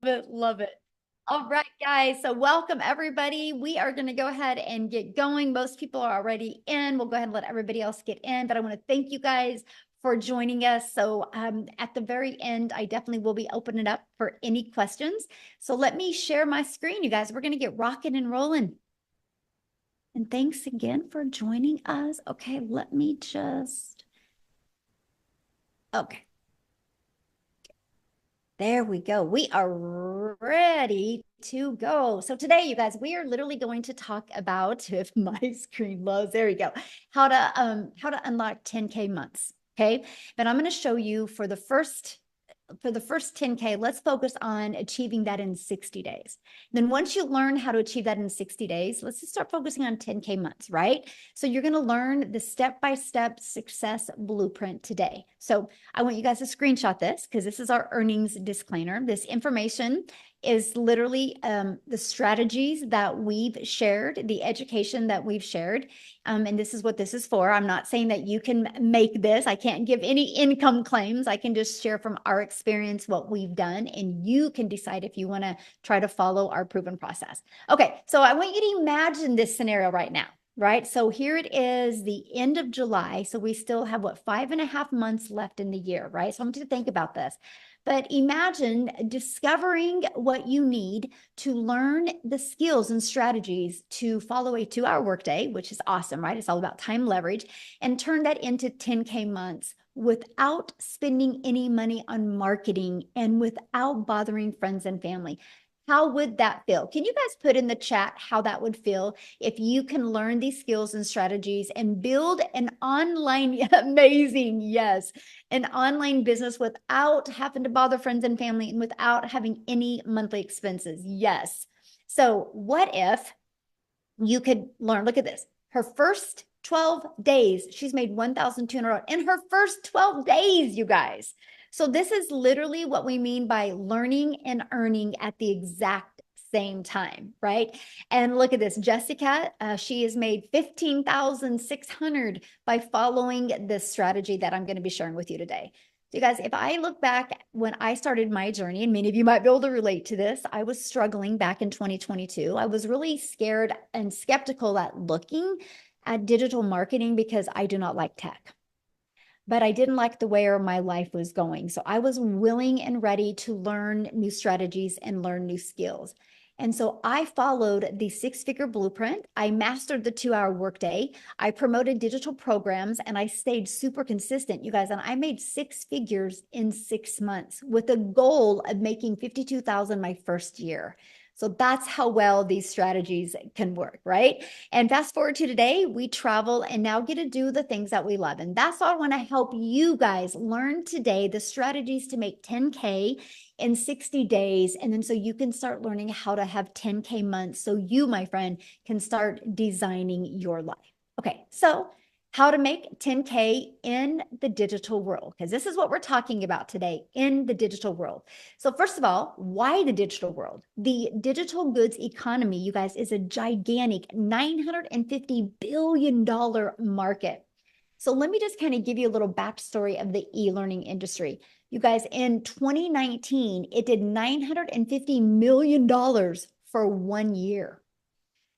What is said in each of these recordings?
it. Love it. All right, guys. So welcome everybody. We are going to go ahead and get going. Most people are already in. We'll go ahead and let everybody else get in, but I want to thank you guys for joining us. So at the very end, I definitely will be opening it up for any questions. So let me share my screen, you guys. We're going to get rocking and rolling. And thanks again for joining us. Okay, let me just, okay. There we go. We are ready to go. So today, you guys, we are literally going to talk about, if my screen loads, there we go, how to unlock 10K months. Okay. But I'm going to show you for the first 10K, let's focus on achieving that in 60 days. Then once you learn how to achieve that in 60 days, let's just start focusing on 10K months, right? So you're going to learn the step-by-step success blueprint today. So I want you guys to screenshot this because this is our earnings disclaimer. This information is literally the strategies that we've shared, the education that we've shared. And this is what this is for. I'm not saying that you can make this. I can't give any income claims. I can just share from our experience what we've done, and you can decide if you want to try to follow our proven process. Okay, so I want you to imagine this scenario right now. Right. So here it is, the end of July. So we still have what, 5.5 months left in the year, right? So I want you to think about this. But imagine discovering what you need to learn the skills and strategies to follow a 2-hour workday, which is awesome, right? It's all about time leverage, and turn that into 10K months without spending any money on marketing and without bothering friends and family. How would that feel? Can you guys put in the chat how that would feel if you can learn these skills and strategies and build an online, amazing, yes, an online business without having to bother friends and family and without having any monthly expenses? Yes. So what if you could learn, look at this, her first 12 days, she's made $1,200 in her first 12 days, you guys. So this is literally what we mean by learning and earning at the exact same time, right? And look at this, Jessica, she has made 15,600 by following this strategy that I'm going to be sharing with you today. So you guys, if I look back when I started my journey, and many of you might be able to relate to this, I was struggling back in 2022. I was really scared and skeptical at looking at digital marketing because I do not like tech. But I didn't like the way my life was going. So I was willing and ready to learn new strategies and learn new skills. And so I followed the 6-figure blueprint. I mastered the 2-hour workday. I promoted digital programs and I stayed super consistent, you guys. And I made 6 figures in 6 months with a goal of making 52,000 my first year. So that's how well these strategies can work, right? And fast forward to today, we travel and now get to do the things that we love. And that's all I want to help you guys learn today, the strategies to make 10K in 60 days. And then so you can start learning how to have 10K months. So you, my friend, can start designing your life. Okay, so how to make 10K in the digital world, because this is what we're talking about today, in the digital world. So first of all, why the digital world? The digital goods economy, you guys, is a gigantic $950 billion market. So let me just kind of give you a little backstory of the e-learning industry. You guys, in 2019, it did $950 million for 1 year.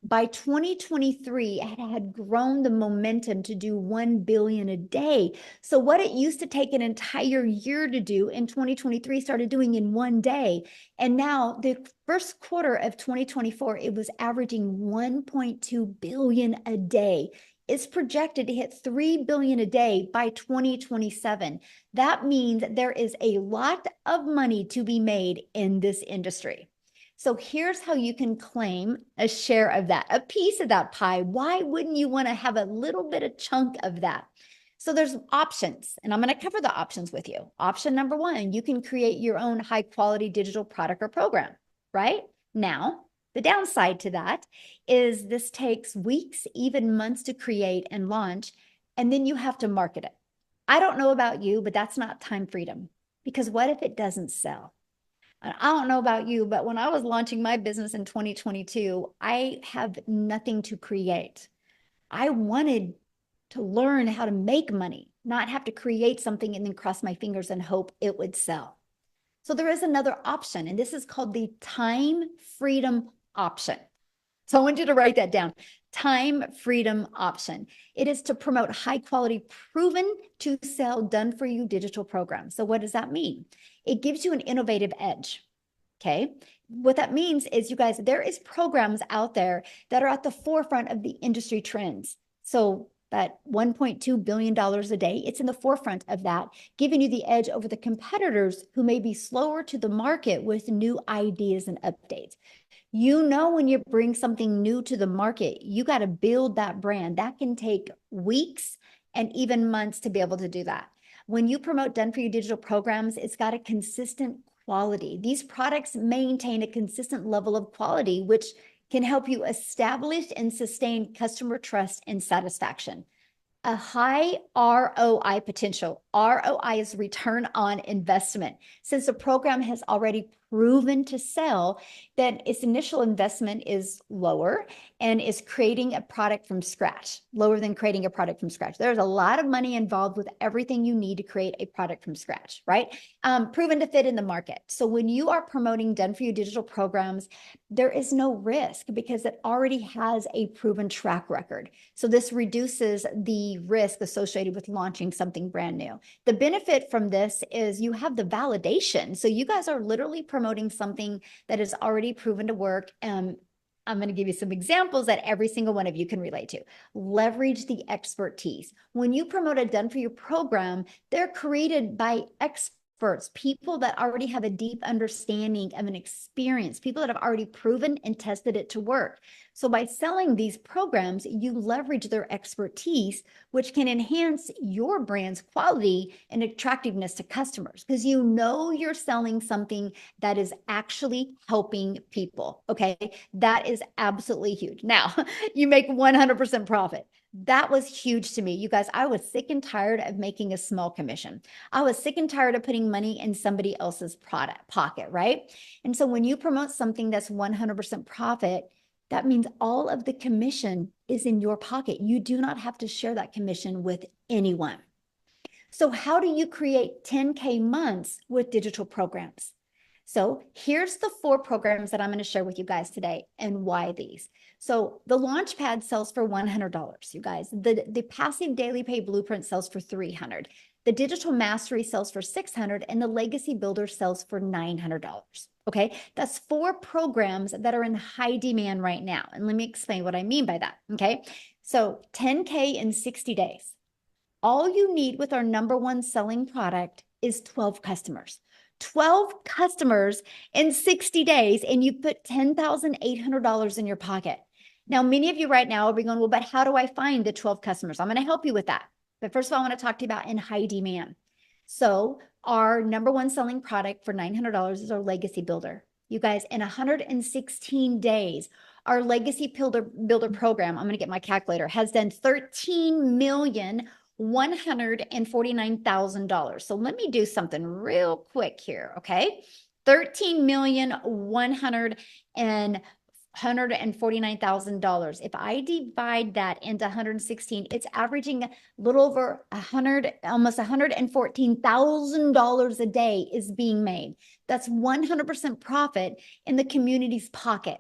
By 2023, it had grown the momentum to do 1 billion a day. So what it used to take an entire year to do in 2023 started doing in 1 day. And now the first quarter of 2024, it was averaging 1.2 billion a day. It's projected to hit 3 billion a day by 2027. That means there is a lot of money to be made in this industry. So here's how you can claim a share of that, a piece of that pie. Why wouldn't you want to have a little bit of chunk of that? So there's options, and I'm going to cover the options with you. Option number 1, you can create your own high quality digital product or program, right? Now, the downside to that is this takes weeks, even months to create and launch, and then you have to market it. I don't know about you, but that's not time freedom, because what if it doesn't sell? I don't know about you, but when I was launching my business in 2022, I have nothing to create. I wanted to learn how to make money, not have to create something and then cross my fingers and hope it would sell. So there is another option, and this is called the time freedom option. So I want you to write that down. Time freedom option. It is to promote high quality, proven to sell, done for you digital programs. So what does that mean? It gives you an innovative edge. Okay. What that means is, you guys, there is programs out there that are at the forefront of the industry trends. So that $1.2 billion a day, it's in the forefront of that, giving you the edge over the competitors who may be slower to the market with new ideas and updates. You know, when you bring something new to the market, you got to build that brand. That can take weeks and even months to be able to do that. When you promote done for you digital programs, it's got a consistent quality. These products maintain a consistent level of quality, which can help you establish and sustain customer trust and satisfaction. A high ROI potential. ROI is return on investment. Since the program has already proven to sell, then its initial investment is lower and is creating a product from scratch, lower than creating a product from scratch. There's a lot of money involved with everything you need to create a product from scratch, right? Proven to fit in the market. So when you are promoting done for you digital programs, there is no risk because it already has a proven track record. So this reduces the risk associated with launching something brand new. The benefit from this is you have the validation. So you guys are literally promoting something that is already proven to work. I'm going to give you some examples that every single one of you can relate to. Leverage the expertise. When you promote a done for you program, they're created by experts, people that already have a deep understanding of an experience, people that have already proven and tested it to work. So by selling these programs, you leverage their expertise, which can enhance your brand's quality and attractiveness to customers, because you know you're selling something that is actually helping people. Okay. That is absolutely huge. Now, you make 100% profit. That was huge to me. You guys, I was sick and tired of making a small commission. I was sick and tired of putting money in somebody else's pocket, right? And so when you promote something that's 100% profit, that means all of the commission is in your pocket. You do not have to share that commission with anyone. So how do you create 10K months with digital programs? So here's the 4 programs that I'm going to share with you guys today and why these. So the Launchpad sells for $100, you guys. The Passive Daily Pay Blueprint sells for $300. The Digital Mastery sells for $600, and the Legacy Builder sells for $900. Okay, that's 4 programs that are in high demand right now. And let me explain what I mean by that. Okay, so 10K in 60 days. All you need with our #1 selling product is 12 customers. 12 customers in 60 days, and you put $10,800 in your pocket. Now, many of you right now will be going, well, but how do I find the 12 customers? I'm going to help you with that. But first of all, I want to talk to you about in high demand. So our #1 selling product for $900 is our Legacy Builder. You guys, in 116 days, our Legacy Builder program, I'm going to get my calculator, has done $13,149,000. So let me do something real quick here, okay? $13,149,000. If I divide that into 116, it's averaging a little over almost $114,000 a day is being made. That's 100% profit in the community's pocket.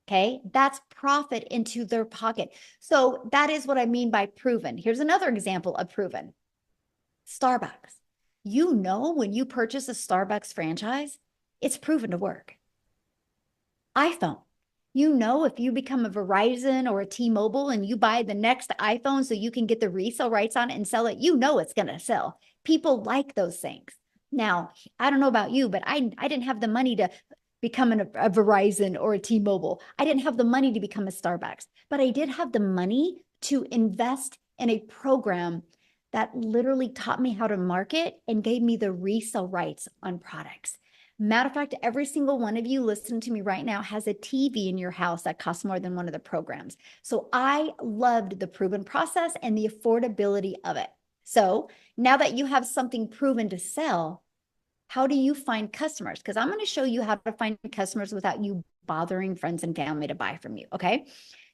Okay, that's profit into their pocket. So that is what I mean by proven. Here's another example of proven. Starbucks. You know, when you purchase a Starbucks franchise, it's proven to work. iPhone. You know, if you become a Verizon or a T-Mobile and you buy the next iPhone so you can get the resale rights on it and sell it, you know it's going to sell. People like those things. Now, I don't know about you, but I didn't have the money to become a Verizon or a T-Mobile. I didn't have the money to become a Starbucks, but I did have the money to invest in a program that literally taught me how to market and gave me the resale rights on products. Matter of fact, every single one of you listening to me right now has a TV in your house that costs more than one of the programs. So I loved the proven process and the affordability of it. So now that you have something proven to sell, how do you find customers? Because I'm going to show you how to find customers without you bothering friends and family to buy from you, okay?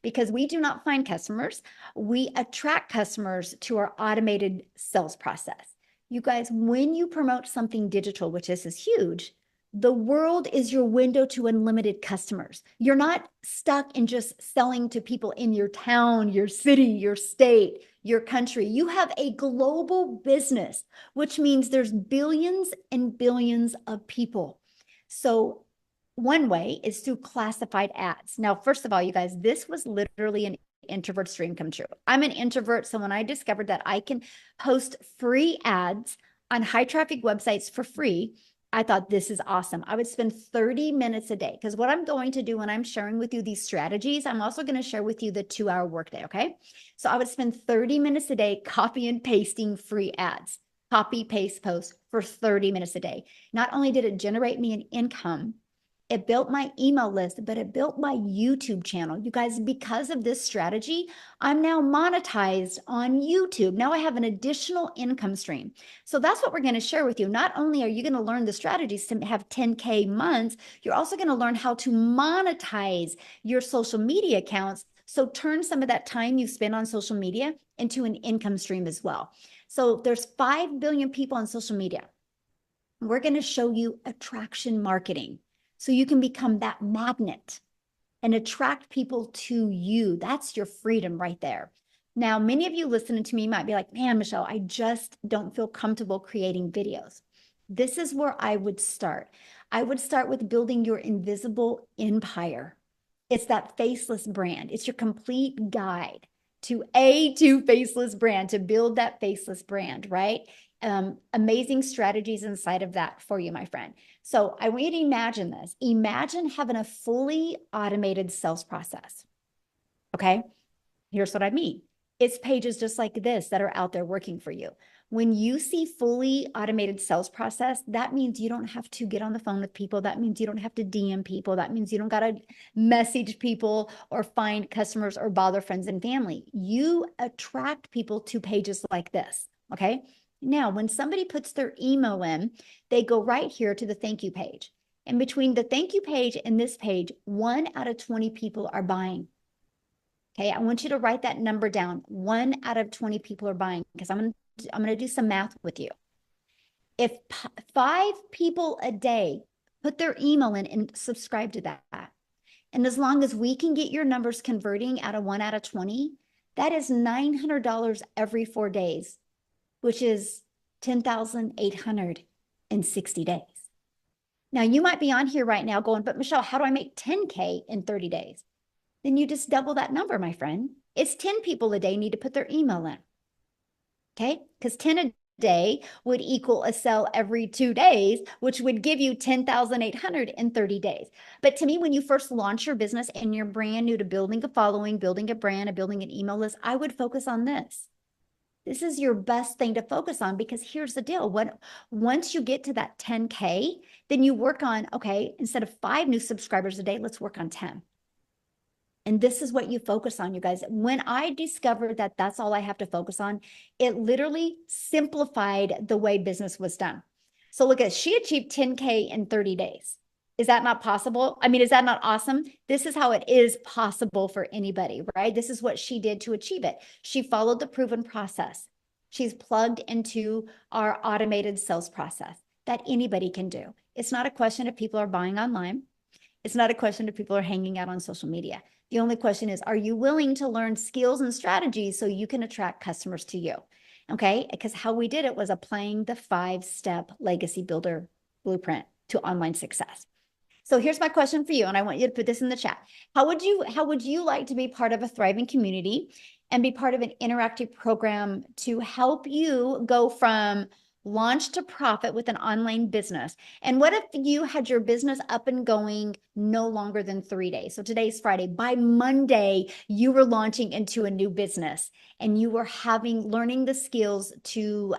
Because we do not find customers. We attract customers to our automated sales process. You guys, when you promote something digital, which this is huge, the world is your window to unlimited customers. You're not stuck in just selling to people in your town, your city, your state, your country. You have a global business, which means there's billions and billions of people. So one way is through classified ads. Now, first of all, you guys, this was literally an introvert's dream come true. I'm an introvert. So when I discovered that I can post free ads on high traffic websites for free, I thought this is awesome. I would spend 30 minutes a day because what I'm going to do when I'm sharing with you these strategies, I'm also going to share with you the 2-hour workday. Okay. So I would spend 30 minutes a day copy and pasting free ads, copy, paste, post for 30 minutes a day. Not only did it generate me an income, it built my email list, but it built my YouTube channel. You guys, because of this strategy, I'm now monetized on YouTube. Now I have an additional income stream. So that's what we're going to share with you. Not only are you going to learn the strategies to have 10K months, you're also going to learn how to monetize your social media accounts. So turn some of that time you spend on social media into an income stream as well. So there's 5 billion people on social media. We're going to show you attraction marketing, so you can become that magnet and attract people to you. That's your freedom right there. Now, many of you listening to me might be like, man, Michelle, I just don't feel comfortable creating videos. This is where I would start. I would start with building your invisible empire. It's that faceless brand. It's your complete guide to faceless brand, to build that faceless brand, right? Amazing strategies inside of that for you, my friend. So I want you to imagine this. Imagine having a fully automated sales process. Okay. Here's what I mean. It's pages just like this that are out there working for you. When you see fully automated sales process, that means you don't have to get on the phone with people. That means you don't have to DM people. That means you don't got to message people or find customers or bother friends and family. You attract people to pages like this. Okay. Now, when somebody puts their email in, they go right here to the thank you page. And between the thank you page and this page, 1 out of 20 people are buying. Okay, I want you to write that number down. 1 out of 20 people are buying, because I'm going to do some math with you. If 5 people a day put their email in and subscribe to that, and as long as we can get your numbers converting out of 1 out of 20, that is $900 every 4 days, which is 10,860 days. Now, you might be on here right now going, but Michelle, how do I make 10K in 30 days? Then you just double that number, my friend. It's 10 people a day need to put their email in. Okay, because 10 a day would equal a sale every 2 days, which would give you 10,800 in 30 days. But to me, when you first launch your business and you're brand new to building a following, building a brand, and building an email list, I would focus on this. This is your best thing to focus on, because here's the deal. Once you get to that 10K, then you work on, okay, instead of 5 new subscribers a day, let's work on 10. And this is what you focus on, you guys. When I discovered that that's all I have to focus on, it literally simplified the way business was done. So look at, she achieved 10K in 30 days. Is that not possible? I mean, is that not awesome? This is how it is possible for anybody, right? This is what she did to achieve it. She followed the proven process. She's plugged into our automated sales process that anybody can do. It's not a question if people are buying online. It's not a question if people are hanging out on social media. The only question is, are you willing to learn skills and strategies so you can attract customers to you? Okay, because how we did it was applying the 5-step legacy builder blueprint to online success. So here's my question for you, and I want you to put this in the chat. How would you like to be part of a thriving community and be part of an interactive program to help you go from launch to profit with an online business? And what if you had your business up and going no longer than 3 days? So today's Friday. By Monday, you were launching into a new business and you were learning the skills to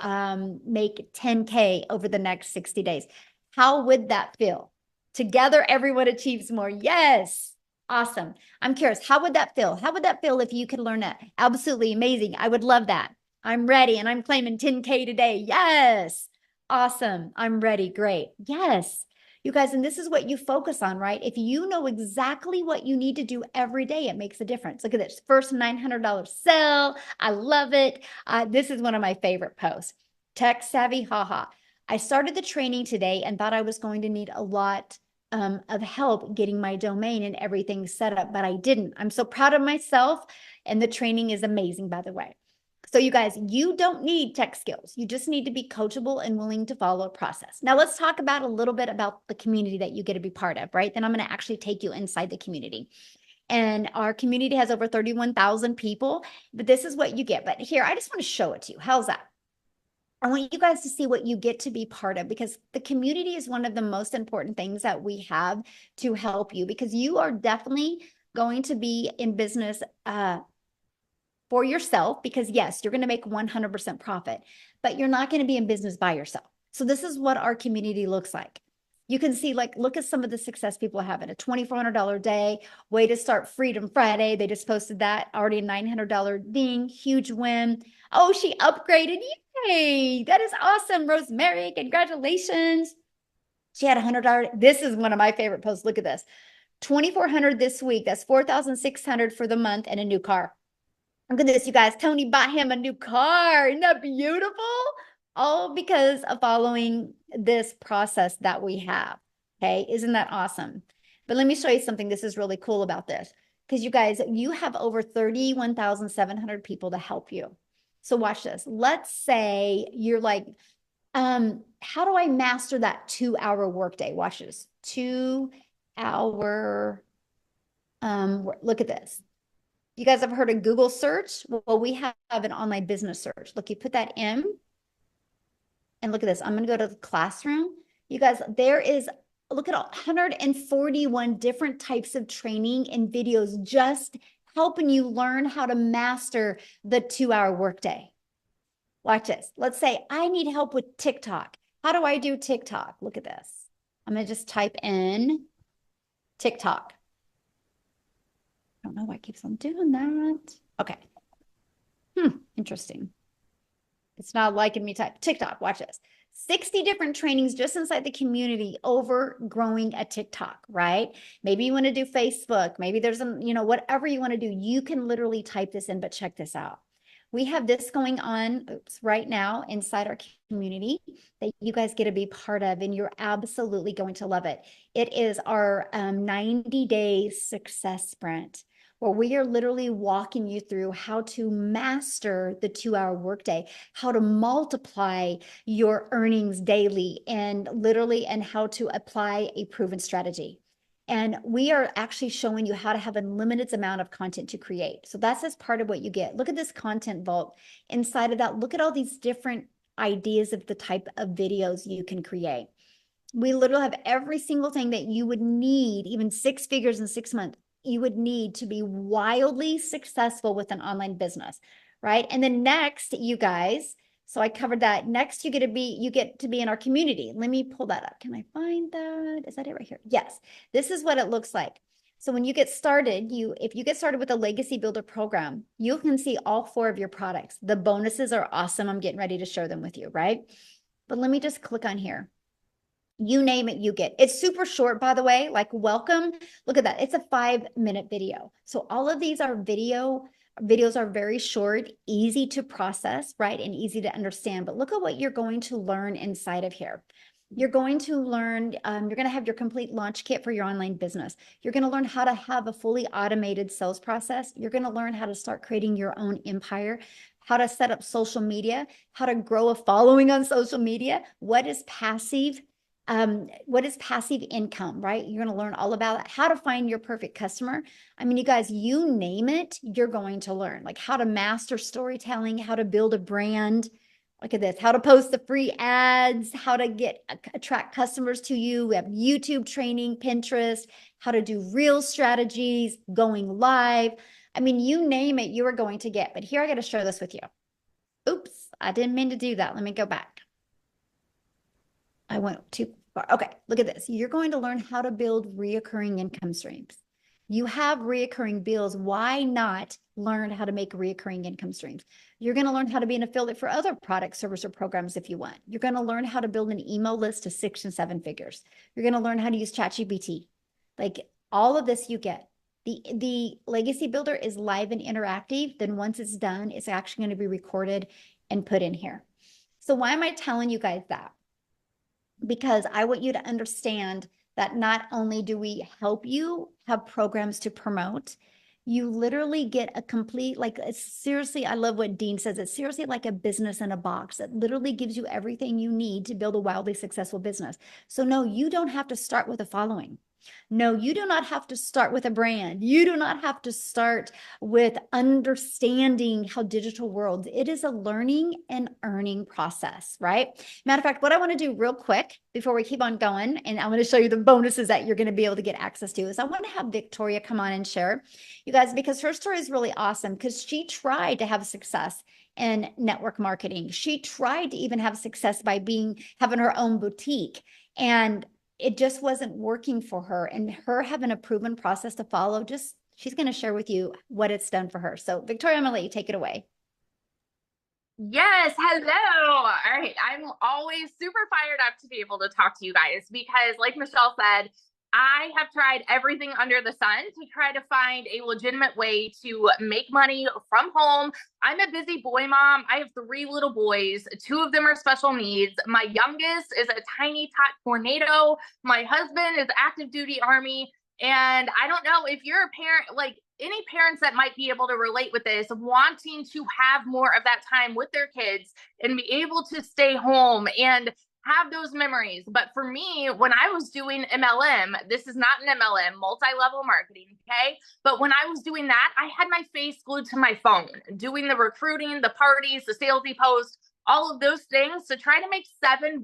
make 10K over the next 60 days. How would that feel? Together, everyone achieves more. Yes. Awesome. I'm curious, how would that feel? How would that feel if you could learn that? Absolutely amazing. I would love that. I'm ready and I'm claiming 10K today. Yes. Awesome. I'm ready. Great. Yes. You guys, and this is what you focus on, right? If you know exactly what you need to do every day, it makes a difference. Look at this first $900 sale. I love it. This is one of my favorite posts. Tech savvy, haha. I started the training today and thought I was going to need a lot of help getting my domain and everything set up, but I didn't. I'm so proud of myself, and the training is amazing, by the way. So you guys, you don't need tech skills. You just need to be coachable and willing to follow a process. Now let's talk about a little bit about the community that you get to be part of, right? Then I'm going to actually take you inside the community. And our community has over 31,000 people, but this is what you get. But here, I just want to show it to you. How's that? I want you guys to see what you get to be part of, because the community is one of the most important things that we have to help you, because you are definitely going to be in business for yourself, because yes, you're going to make 100% profit, but you're not going to be in business by yourself. So this is what our community looks like. You can see, like, look at some of the success people have in a $2,400 day, way to start Freedom Friday. They just posted that, already a $900 ding, huge win. Oh, she upgraded. Yay. That is awesome. Rosemary, congratulations. She had $100. This is one of my favorite posts. Look at this. 2,400 this week. That's 4,600 for the month, and a new car. Look at this, you guys. Tony bought him a new car. Isn't that beautiful? All because of following this process that we have. Okay, isn't that awesome? But let me show you something. This is really cool about this, because you guys, you have over 31,700 people to help you. So watch this. Let's say you're like, how do I master that 2-hour workday? Watch this. 2-hour, look at this. You guys have heard of Google search? Well, we have an online business search. Look, you put that in, and look at this. I'm going to go to the classroom. You guys, there is, look at 141 different types of training and videos just helping you learn how to master the 2-hour workday. Watch this. Let's say I need help with TikTok. How do I do TikTok? Look at this. I'm going to just type in TikTok. I don't know why it keeps on doing that. Okay. Interesting. It's not liking me type TikTok. Watch this. 60 different trainings just inside the community over growing a TikTok, right? Maybe you want to do Facebook. Maybe there's a, whatever you want to do, you can literally type this in, but check this out. We have this going on right now inside our community that you guys get to be part of, and you're absolutely going to love it. It is our 90-day success sprint, where we are literally walking you through how to master the 2-hour workday, how to multiply your earnings daily, and how to apply a proven strategy. And we are actually showing you how to have a limited amount of content to create. So that's as part of what you get. Look at this content vault. Inside of that, look at all these different ideas of the type of videos you can create. We literally have every single thing that you would need, even 6 figures in 6 months, you would need to be wildly successful with an online business, right? And then next, you guys, so I covered that. Next, you get to be in our community. Let me pull that up. Can I find that? Is that it right here? Yes. This is what it looks like. So when you get started, if you get started with the Legacy Builder program, you can see all 4 of your products. The bonuses are awesome. I'm getting ready to share them with you, right? But let me just click on here. You name it, you get. It's super short, by the way, like welcome. Look at that. It's a 5-minute video. So all of these are videos are very short, easy to process, right? And easy to understand. But look at what you're going to learn inside of here. You're going to learn, you're going to have your complete launch kit for your online business. You're going to learn how to have a fully automated sales process. You're going to learn how to start creating your own empire, how to set up social media, how to grow a following on social media. What is passive income, right? You're going to learn all about how to find your perfect customer. I mean, you guys, you name it, you're going to learn, like how to master storytelling, how to build a brand. Look at this, how to post the free ads, how to attract customers to you. We have YouTube training, Pinterest, how to do real strategies, going live. I mean, you name it, you are going to get. But here, I got to share this with you. Oops, I didn't mean to do that. Let me go back. I went too far. Okay, look at this. You're going to learn how to build reoccurring income streams. You have reoccurring bills. Why not learn how to make reoccurring income streams? You're going to learn how to be an affiliate for other products, service, or programs if you want. You're going to learn how to build an email list to 6 and 7 figures. You're going to learn how to use ChatGPT. Like all of this you get. The Legacy Builder is live and interactive. Then once it's done, it's actually going to be recorded and put in here. So why am I telling you guys that? Because I want you to understand that not only do we help you have programs to promote, you literally get a complete, like, seriously, I love what Dean says. It's seriously like a business in a box. It literally gives you everything you need to build a wildly successful business. So no, you don't have to start with a following. No, you do not have to start with a brand. You do not have to start with understanding how digital worlds. It is a learning and earning process, right? Matter of fact, what I want to do real quick before we keep on going, and I'm going to show you the bonuses that you're going to be able to get access to, is I want to have Victoria come on and share, you guys, because her story is really awesome because she tried to have success in network marketing. She tried to even have success by having her own boutique. And it just wasn't working for her, and her having a proven process to follow, she's going to share with you what it's done for her. So Victoria, I'm going to let you take it away. Yes, hello. All right. I'm always super fired up to be able to talk to you guys because, like Michelle said, I have tried everything under the sun to try to find a legitimate way to make money from home. I'm a busy boy mom. I have 3 little boys. 2 of them are special needs. My youngest is a tiny tot tornado. My husband is active duty Army. And I don't know if you're a parent, like any parents that might be able to relate with this, wanting to have more of that time with their kids and be able to stay home and have those memories. But for me, when I was doing MLM, this is not an MLM, multi-level marketing, okay? But when I was doing that, I had my face glued to my phone, doing the recruiting, the parties, the salesy posts, all of those things to try to make $7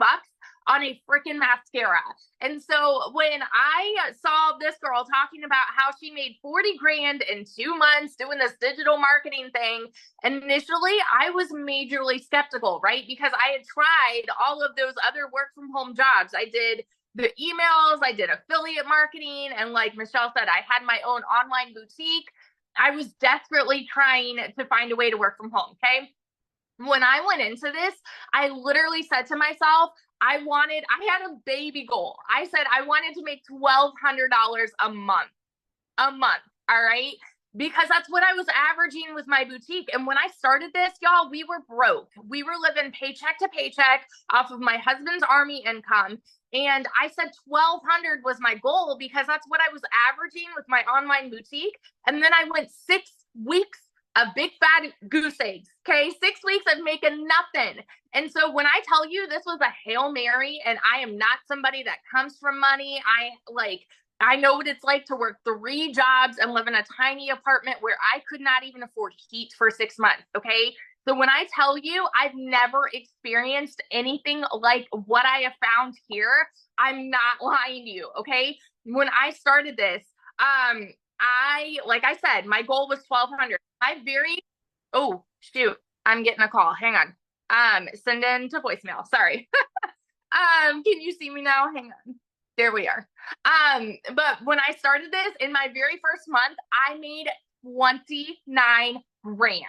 on a freaking mascara. And so when I saw this girl talking about how she made 40 grand in 2 months doing this digital marketing thing, initially I was majorly skeptical, right? Because I had tried all of those other work from home jobs. I did the emails, I did affiliate marketing, and like Michelle said, I had my own online boutique. I was desperately trying to find a way to work from home, okay? When I went into this, I literally said to myself, I had a baby goal. I said I wanted to make $1,200 a month, all right? Because that's what I was averaging with my boutique. And when I started this, y'all, we were broke. We were living paycheck to paycheck off of my husband's Army income. And I said 1,200 was my goal because that's what I was averaging with my online boutique. And then I went 6 weeks of big fat goose eggs. Okay. 6 weeks of making nothing. And so when I tell you this was a Hail Mary, and I am not somebody that comes from money, I know what it's like to work 3 jobs and live in a tiny apartment where I could not even afford heat for 6 months. Okay. So when I tell you I've never experienced anything like what I have found here, I'm not lying to you. Okay. When I started this, like I said, my goal was 1,200. Oh, shoot, I'm getting a call. Hang on. Send in to voicemail. Sorry. Can you see me now? Hang on. There we are. But when I started this in my very first month, I made 29 grand.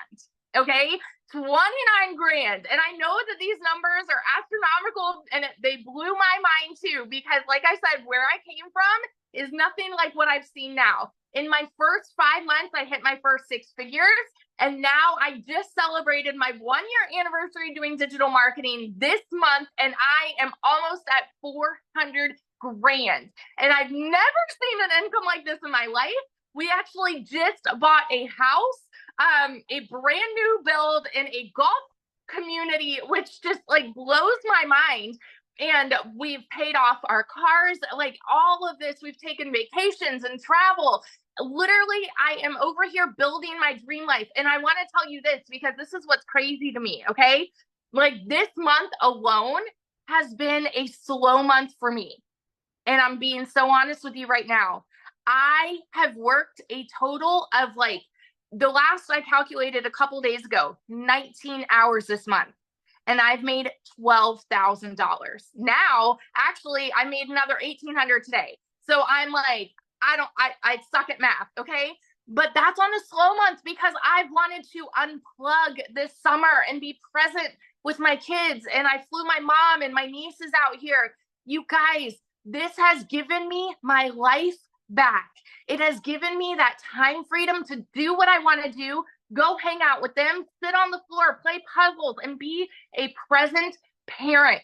Okay. 29 grand. And I know that these numbers are astronomical, and they blew my mind too, because like I said, where I came from is nothing like what I've seen now. In my first 5 months, I hit my first 6 figures. And now I just celebrated my 1-year anniversary doing digital marketing this month, and I am almost at 400 grand. And I've never seen an income like this in my life. We actually just bought a house, a brand new build in a golf community, which just like blows my mind. And we've paid off our cars, like all of this. We've taken vacations and travel. Literally, I am over here building my dream life. And I want to tell you this because this is what's crazy to me. Okay. Like this month alone has been a slow month for me. And I'm being so honest with you right now. I have worked a total of like the last I calculated a couple days ago, 19 hours this month. And I've made $12,000. Now, actually, I made another 1,800 today. So I'm like, I suck at math. Okay. But that's on a slow month because I've wanted to unplug this summer and be present with my kids. And I flew my mom and my nieces out here. You guys, this has given me my life back. It has given me that time freedom to do what I want to do Go hang out with them, sit on the floor, play puzzles, and be a present parent.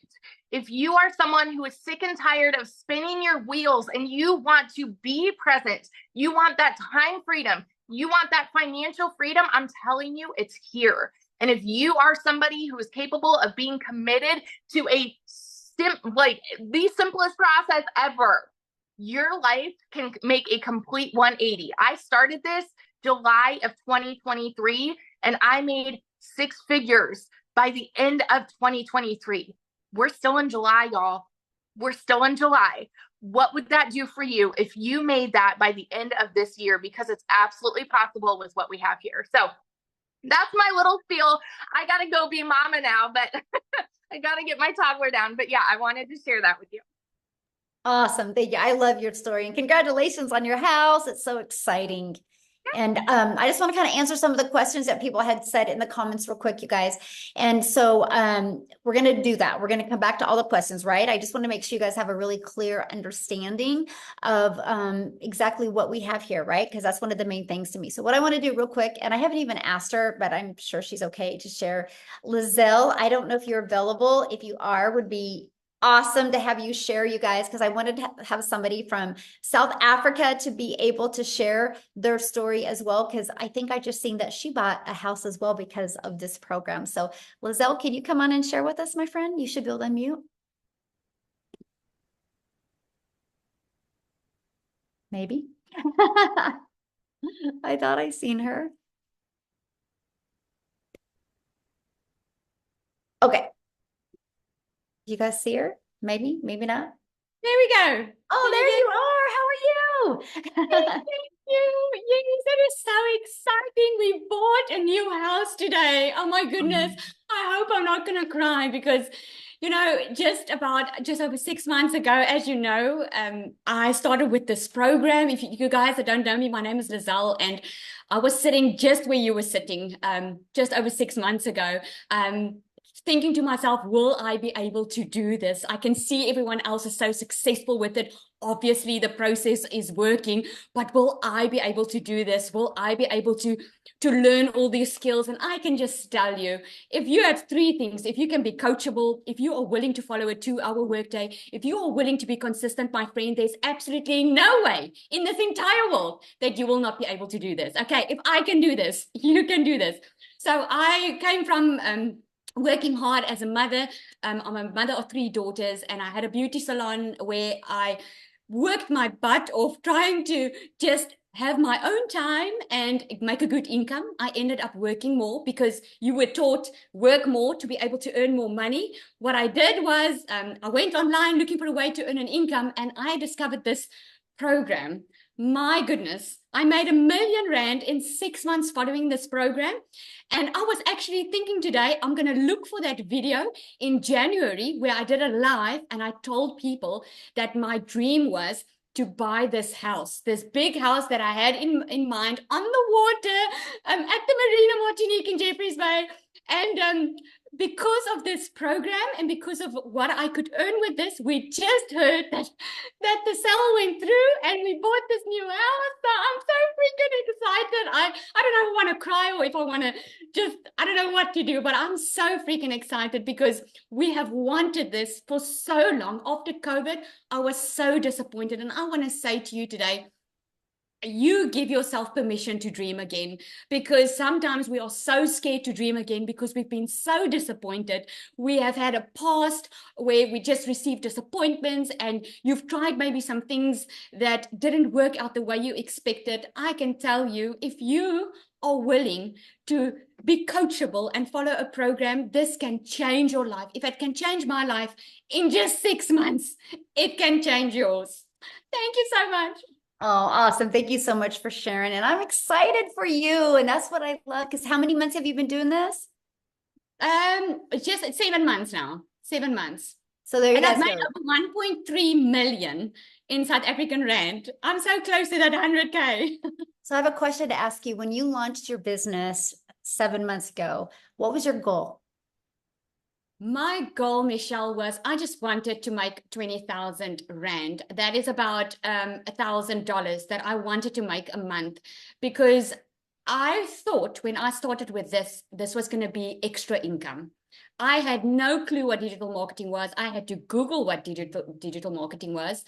If you are someone who is sick and tired of spinning your wheels and you want to be present, you want that time freedom, you want that financial freedom, I'm telling you, it's here. And if you are somebody who is capable of being committed to like the simplest process ever, your life can make a complete 180. I started this July of 2023 and I made six figures by the end of 2023. We're still in July, y'all. We're still in July. What would that do for you if you made that by the end of this year? Because it's absolutely possible with what we have here. So that's my little spiel. I got to go be mama now, but I got to get my toddler down. But yeah, I wanted to share that with you. Awesome. Thank you. I love your story and congratulations on your house. It's so exciting. And I just want to kind of answer some of the questions that people had said in the comments real quick, you guys. And so we're going to do that. We're going to come back to all the questions, right? I just want to make sure you guys have a really clear understanding of exactly what we have here, right? Because that's one of the main things to me. So what I want to do real quick, and I haven't even asked her, but I'm sure she's okay to share. Lizelle, I don't know if you're available. If you are, would be awesome to have you share, you guys, because I wanted to have somebody from South Africa to be able to share their story as well, because I think I just seen that she bought a house as well because of this program. So Lizelle, can you come on and share with us, my friend? You should be able to unmute. Maybe. I thought I seen her. Okay. You guys see her? Maybe, maybe not. There we go. Oh, there you are. How are you? Thank you. Yes, it is so exciting. We bought a new house today. Oh my goodness. I hope I'm not going to cry because, you know, just over 6 months ago, as you know, I started with this program. If you guys that don't know me, my name is Lizelle, and I was sitting just where you were sitting, just over 6 months ago. Thinking to myself, will I be able to do this? I can see everyone else is so successful with it. Obviously, the process is working, but will I be able to do this? Will I be able to learn all these skills? And I can just tell you, if you have three things, if you can be coachable, if you are willing to follow a 2-hour workday, if you are willing to be consistent, my friend, there's absolutely no way in this entire world that you will not be able to do this. Okay, if I can do this, you can do this. So I came from working hard as a mother. I'm a mother of 3 daughters, and I had a beauty salon where I worked my butt off trying to just have my own time and make a good income. I ended up working more because you were taught work more to be able to earn more money. What I did was I went online looking for a way to earn an income, and I discovered this program. My goodness, I made R1 million in 6 months following this program. And I was actually thinking today, I'm going to look for that video in January where I did a live and I told people that my dream was to buy this house, this big house that I had in mind on the water at the Marina Martinique in Jeffreys Bay. And because of this program and because of what I could earn with this, we just heard that the sale went through and we bought this new house. So I'm so freaking excited. I don't know if I want to cry or if I want to just, I don't know what to do, but I'm so freaking excited because we have wanted this for so long. After COVID, I was so disappointed. And I want to say to you today, you give yourself permission to dream again, because sometimes we are so scared to dream again because we've been so disappointed. We have had a past where we just received disappointments and you've tried maybe some things that didn't work out the way you expected. I can tell you, if you are willing to be coachable and follow a program, this can change your life. If it can change my life in just 6 months, it can change yours. Thank you so much. Oh, awesome. Thank you so much for sharing. And I'm excited for you. And that's what I love. Because how many months have you been doing this? Just 7 months now. 7 months. So there you and guys I've made over 1.3 million in South African rand. I'm so close to that 100K. So I have a question to ask you. When you launched your business 7 months ago, what was your goal? My goal, Michelle, was I just wanted to make 20,000 rand. That is about $1,000 that I wanted to make a month, because I thought when I started with this was going to be extra income. I had no clue what digital marketing was. I had to Google what digital marketing was.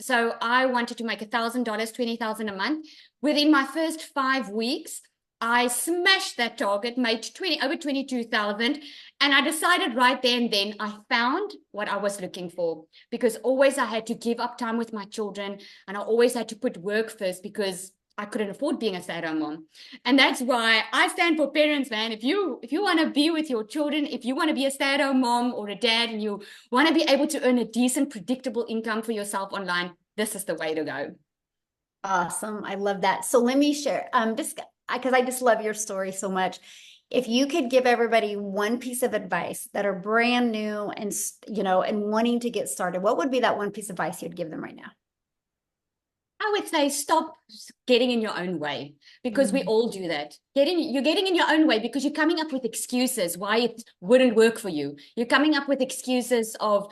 So I wanted to make $1,000, $20,000 a month. Within my first 5 weeks, I smashed that target, made over 22,000, and I decided right there and then I found what I was looking for, because always I had to give up time with my children, and I always had to put work first because I couldn't afford being a stay-at-home mom. And that's why I stand for parents, man. If you want to be with your children, if you want to be a stay-at-home mom or a dad, and you want to be able to earn a decent, predictable income for yourself online, this is the way to go. Awesome. I love that. So let me share, just because I just love your story so much. If you could give everybody one piece of advice that are brand new and, and wanting to get started, what would be that one piece of advice you'd give them right now? I would say stop getting in your own way, because we all do that. You're getting in your own way because you're coming up with excuses why it wouldn't work for you. You're coming up with excuses of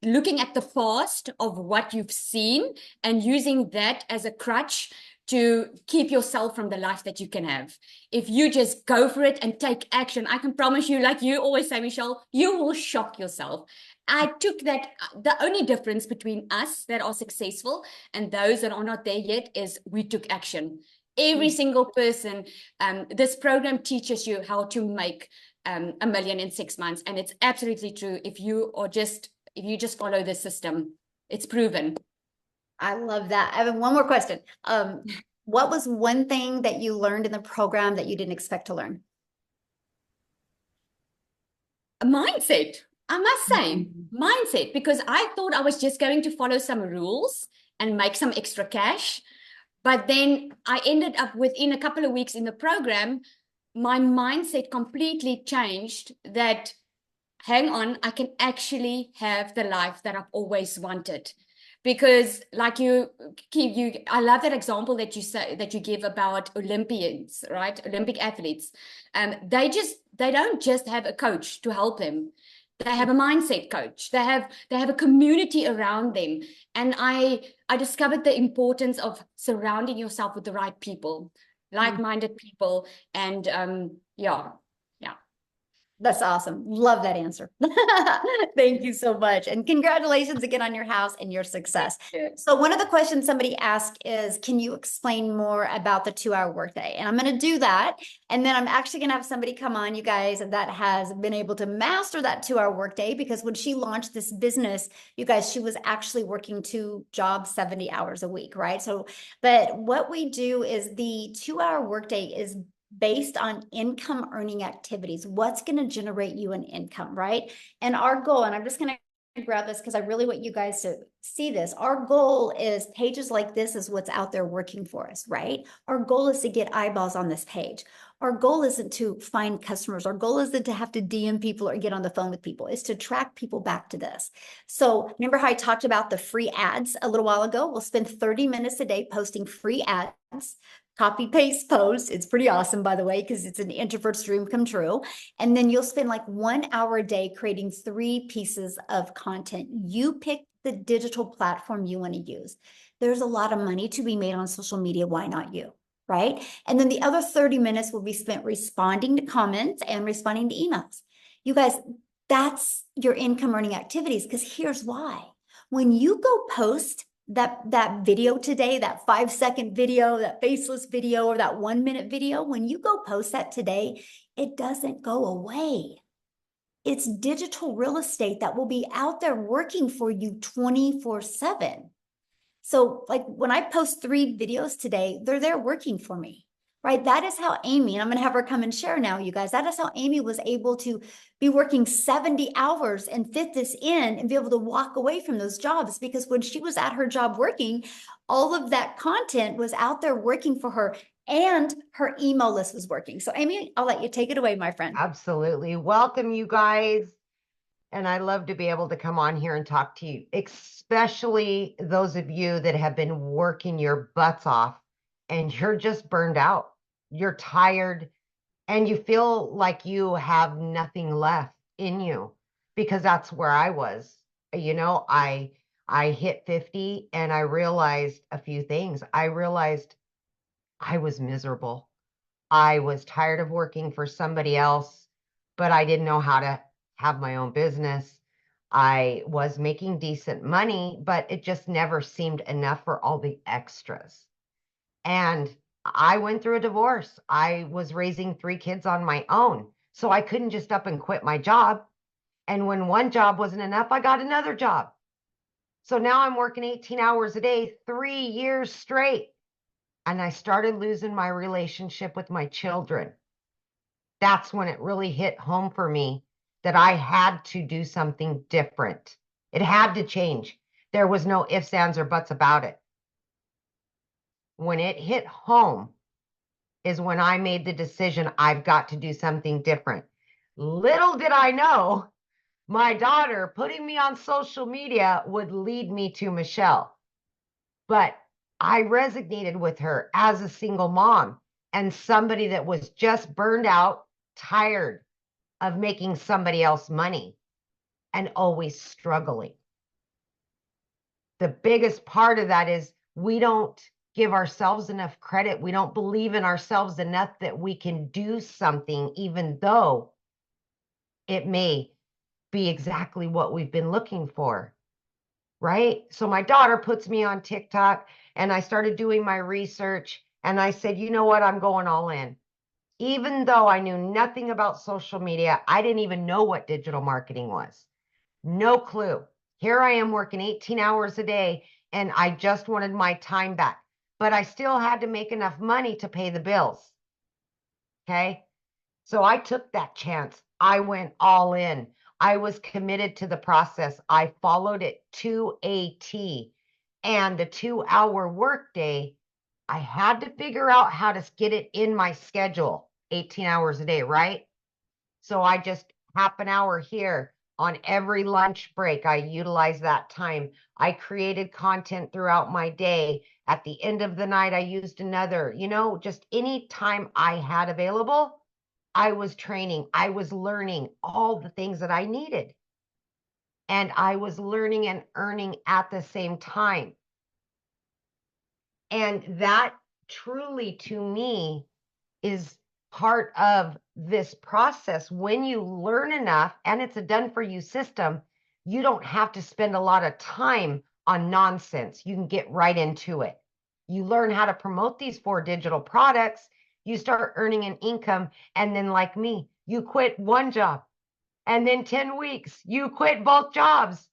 looking at the past of what you've seen and using that as a crutch to keep yourself from the life that you can have. If you just go for it and take action, I can promise you, like you always say, Michelle, you will shock yourself. I took that. The only difference between us that are successful and those that are not there yet is we took action. Every single person, this program teaches you how to make $1 million in 6 months. And it's absolutely true. If you just follow the system, it's proven. I love that. I have one more question. What was one thing that you learned in the program that you didn't expect to learn? A mindset. I must say, mindset, because I thought I was just going to follow some rules and make some extra cash. But then I ended up within a couple of weeks in the program, my mindset completely changed that, hang on, I can actually have the life that I've always wanted. Because like I love that example that you give about Olympians, right? Olympic athletes. They don't just have a coach to help them. They have a mindset coach. They have a community around them. And I discovered the importance of surrounding yourself with the right people, like-minded people. And yeah. That's awesome. Love that answer. Thank you so much. And congratulations again on your house and your success. So one of the questions somebody asked is, can you explain more about the 2-hour workday? And I'm going to do that. And then I'm actually going to have somebody come on, you guys, that has been able to master that 2-hour workday, because when she launched this business, you guys, she was actually working 2 jobs, 70 hours a week, right? So, but what we do is the 2-hour workday is based on income earning activities. What's going to generate you an income, right? And our goal, and I'm just going to grab this because I really want you guys to see this. Our goal is pages like this is what's out there working for us, right? Our goal is to get eyeballs on this page. Our goal isn't to find customers. Our goal isn't to have to DM people or get on the phone with people. It's to track people back to this. So remember how I talked about the free ads a little while ago? We'll spend 30 minutes a day posting free ads. Copy paste post. It's pretty awesome, by the way, because it's an introvert's dream come true. And then you'll spend like 1 hour a day creating 3 pieces of content. You pick the digital platform you want to use. There's a lot of money to be made on social media. Why not you? Right? And then the other 30 minutes will be spent responding to comments and responding to emails. You guys, that's your income earning activities, because here's why. When you go post that video today, that 5-second video, that faceless video, or that 1-minute video, when you go post that today, it doesn't go away. It's digital real estate that will be out there working for you 24/7. So like when I post 3 videos today, they're there working for me. Right? That is how Amy, and I'm going to have her come and share now, you guys. That is how Amy was able to be working 70 hours and fit this in and be able to walk away from those jobs, because when she was at her job working, all of that content was out there working for her, and her email list was working. So Amy, I'll let you take it away, my friend. Absolutely. Welcome, you guys. And I love to be able to come on here and talk to you, especially those of you that have been working your butts off and you're just burned out. You're tired and you feel like you have nothing left in you, because that's where I was. You know, I hit 50 and I realized a few things. I realized I was miserable. I was tired of working for somebody else, but I didn't know how to have my own business. I was making decent money, but it just never seemed enough for all the extras. And I went through a divorce. I was raising 3 kids on my own. So I couldn't just up and quit my job. And when one job wasn't enough, I got another job. So now I'm working 18 hours a day, 3 years straight. And I started losing my relationship with my children. That's when it really hit home for me that I had to do something different. It had to change. There was no ifs, ands, or buts about it. When it hit home is when I made the decision I've got to do something different. Little did I know my daughter putting me on social media would lead me to Michelle. But I resonated with her as a single mom and somebody that was just burned out, tired of making somebody else money and always struggling. The biggest part of that is we don't give ourselves enough credit. We don't believe in ourselves enough that we can do something, even though it may be exactly what we've been looking for, right? So my daughter puts me on TikTok and I started doing my research and I said, you know what? I'm going all in. Even though I knew nothing about social media, I didn't even know what digital marketing was. No clue. Here I am working 18 hours a day and I just wanted my time back, but I still had to make enough money to pay the bills. Okay. So I took that chance. I went all in. I was committed to the process. I followed it to a T. And the 2-hour workday, I had to figure out how to get it in my schedule, 18 hours a day, right? So I just half an hour here on every lunch break. I utilize that time. I created content throughout my day. At the end of the night, I used another, just any time I had available, I was training. I was learning all the things that I needed. And I was learning and earning at the same time. And that truly, to me, is part of this process. When you learn enough and it's a done for you system, you don't have to spend a lot of time on nonsense. You can get right into it. You learn how to promote these 4 digital products, you start earning an income, and then like me, you quit one job and then 10 weeks, you quit both jobs.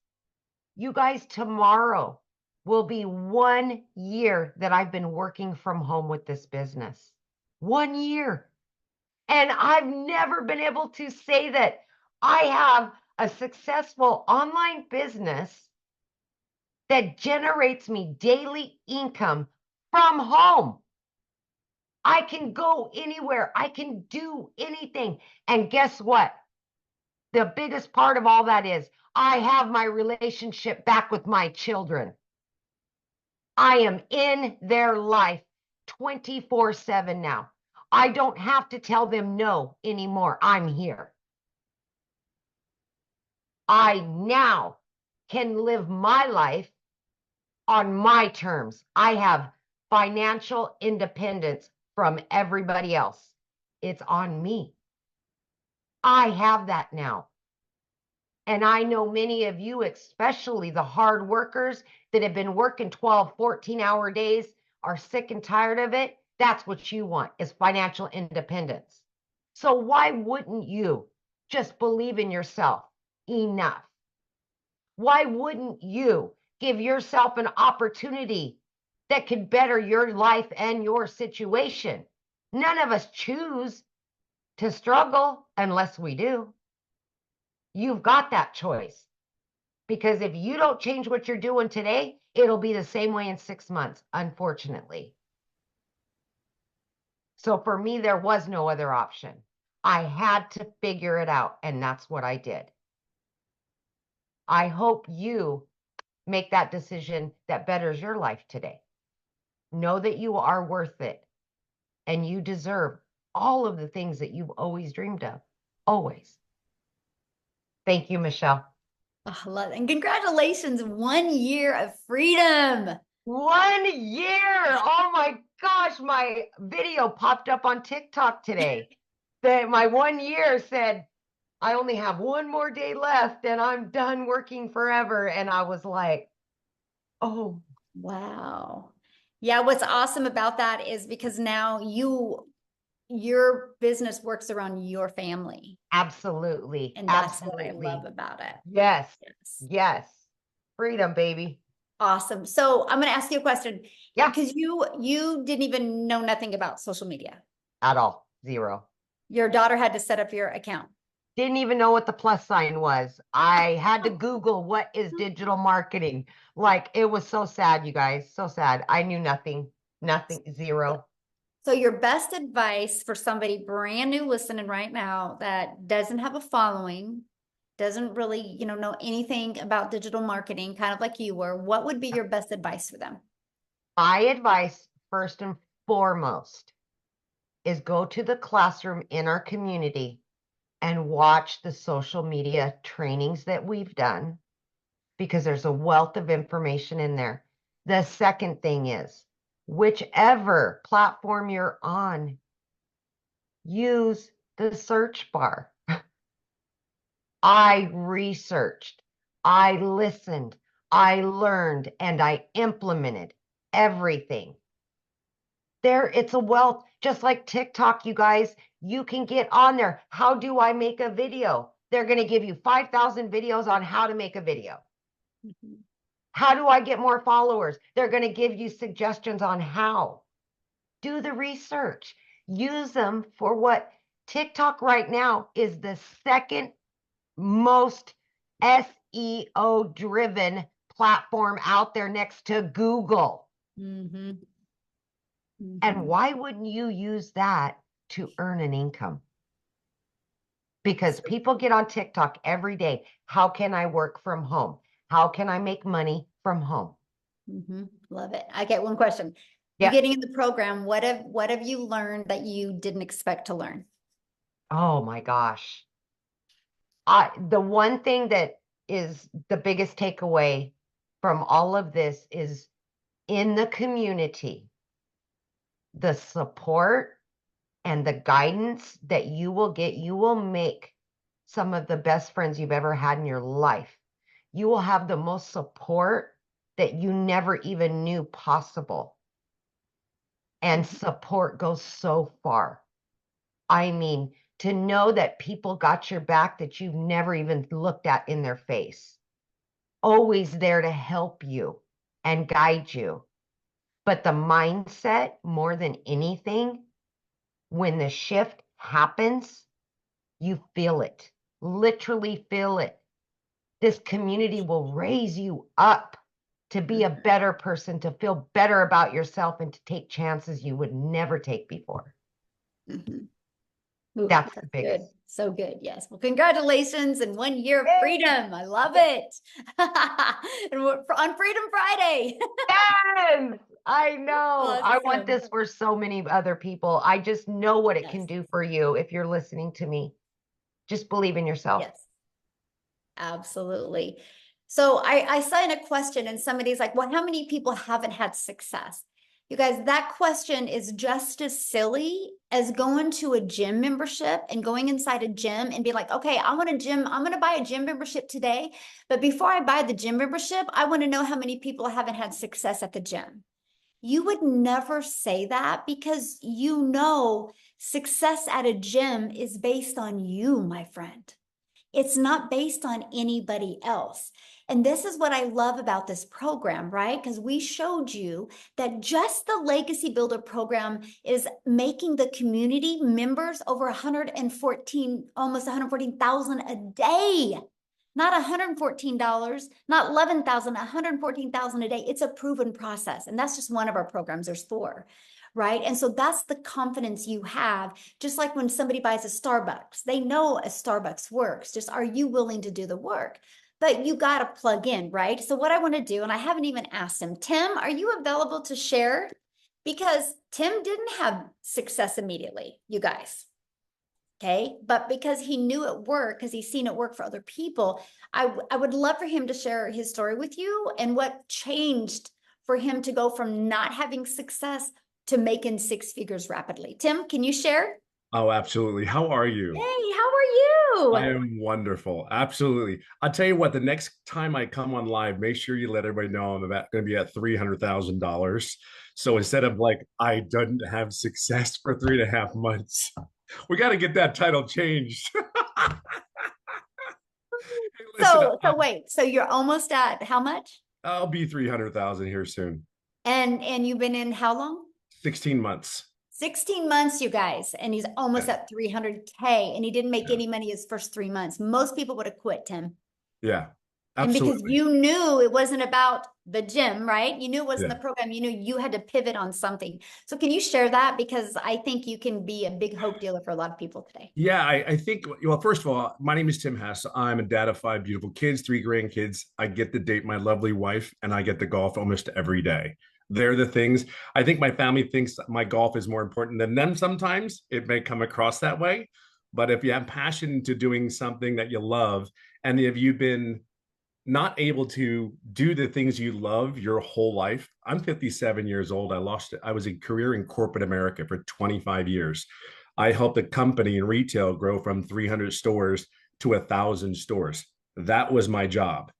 You guys, tomorrow will be 1 year that I've been working from home with this business. 1 year. And I've never been able to say that I have a successful online business that generates me daily income from home. I can go anywhere. I can do anything. And guess what? The biggest part of all that is I have my relationship back with my children. I am in their life 24/7 now. I don't have to tell them no anymore. I'm here. I now can live my life on my terms. I have financial independence from everybody else. It's on me. I have that now. And I know many of you, especially the hard workers that have been working 12, 14-hour days, are sick and tired of it. That's what you want, is financial independence. So why wouldn't you just believe in yourself enough? Why wouldn't you give yourself an opportunity that could better your life and your situation? None of us choose to struggle unless we do. You've got that choice. Because if you don't change what you're doing today, it'll be the same way in 6 months, unfortunately. So for me, there was no other option. I had to figure it out, and that's what I did. I hope you make that decision that betters your life today. Know that you are worth it, and you deserve all of the things that you've always dreamed of. Always. Thank you, Michelle. Oh, I love it. And congratulations, 1 year of freedom. 1 year. Oh my gosh. gosh, my video popped up on TikTok today. That my 1 year said, I only have one more day left and I'm done working forever. And I was like, oh, Wow. Yeah, what's awesome about that is because now your business works around your family. absolutely. And that's what I Absolutely. love about it. Yes. Yes. Yes. Freedom, baby. Awesome. So I'm going to ask you a question. Yeah. Because you didn't even know nothing about social media. At all. Zero. Your daughter had to set up your account. Didn't even know what the plus sign was. I had to Google what is digital marketing. Like, it was so sad, you guys. So sad. I knew nothing. Nothing. Zero. So your best advice for somebody brand new listening right now that doesn't have a following, doesn't really, know anything about digital marketing, kind of like you were, what would be your best advice for them? My advice, first and foremost, is go to the classroom in our community and watch the social media trainings that we've done, because there's a wealth of information in there. The second thing is, whichever platform you're on, use the search bar. I researched, I listened, I learned, and I implemented everything. It's a wealth, just like TikTok, you guys. You can get on there. How do I make a video? They're going to give you 5,000 videos on how to make a video. Mhm. How do I get more followers? They're going to give you suggestions on how. Do the research. Use them for what TikTok right now is the second most SEO driven platform out there next to Google. Mhm. And Mhm. why wouldn't you use that to earn an income? Because people get on TikTok every day. How can I work from home? How can I make money from home? Mhm. Love it. I get one question. You Yeah. getting in the program, what have you learned that you didn't expect to learn? Oh my gosh. The one thing that is the biggest takeaway from all of this is, in the community, the support and the guidance that you will get, you will make some of the best friends you've ever had in your life. You will have the most support that you never even knew possible. And support goes so far. I mean, to know that people got your back that you've never even looked at in their face, always there to help you and guide you. But the mindset, more than anything, when the shift happens, you feel it, literally feel it. This community will raise you up to be a better person, to feel better about yourself, and to take chances you would never take before. Mhm. Ooh, That's the that's biggest. good. So good. Yes. Well, congratulations and 1 year of Yay! freedom. I love it. And we're on Freedom Friday. Yes, I know. I want Awesome. this for so many other people. I just know what it can Yes. do for you if you're listening to me. Just believe in yourself. Yes. Absolutely. So I saw in a question and somebody's like, well, how many people haven't had success? You guys, that question is just as silly as going to a gym membership and going inside a gym and be like, okay, I'm going to buy a gym membership today. But before I buy the gym membership, I want to know how many people haven't had success at the gym. You would never say that because success at a gym is based on you, my friend. It's not based on anybody else. And this is what I love about this program, right? Because we showed you that just the Legacy Builder program is making the community members over 114, almost 114,000 a day. Not $114, not 11,000, 114,000 a day. It's a proven process. And that's just one of our programs. There's 4. Right. And so that's the confidence you have. Just like when somebody buys a Starbucks, they know a Starbucks works. Just are you willing to do the work? But you got to plug in, right? So what I want to do, and I haven't even asked him, Tim, are you available to share? Because Tim didn't have success immediately, you guys. Okay. But because he knew it worked, because he's seen it work for other people, I would love for him to share his story with you and what changed for him to go from not having success to making six figures rapidly. Tim, can you share? Oh, absolutely. How are you? Hey, how are I you? am wonderful. Absolutely. I'll tell you what, the next time I come on live, make sure you let everybody know I'm about going to be at $300,000. So instead of like, I didn't have success for 3.5 months, we got to get that title changed. Hey, listen, So wait, so you're almost at how much? I'll be 300,000 here soon. And you've been in how long? 16 months. 16 months, you guys, and he's almost Yeah. at 300K, and he didn't make Yeah. any money his first 3 months. Most people would have quit, Tim. Yeah, And because absolutely. you knew it wasn't about the gym, right? You knew it wasn't Yeah. the program. You knew you had to pivot on something. So can you share that? Because I think you can be a big hope dealer for a lot of people today. Yeah, I think, well, first of all, my name is Tim Hess. I'm a dad of 5 beautiful kids, 3 grandkids. I get to date my lovely wife, and I get to golf almost every day. They're the things. I think my family thinks that my golf is more important than them sometimes. It may come across that way. But if you have passion to doing something that you love, and if you've been not able to do the things you love your whole life. I'm 57 years old. I was a career in corporate America for 25 years. I helped a company in retail grow from 300 stores to 1,000 stores. That was my job.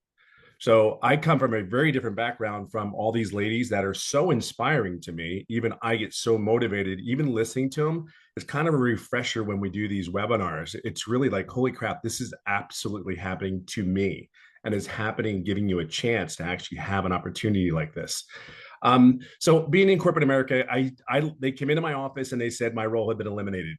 So I come from a very different background from all these ladies that are so inspiring to me. Even I get so motivated, even listening to them. It's kind of a refresher when we do these webinars. It's really like, holy crap, this is absolutely happening to me. And it's happening, giving you a chance to actually have an opportunity like this. So being in corporate America, they came into my office and they said my role had been eliminated.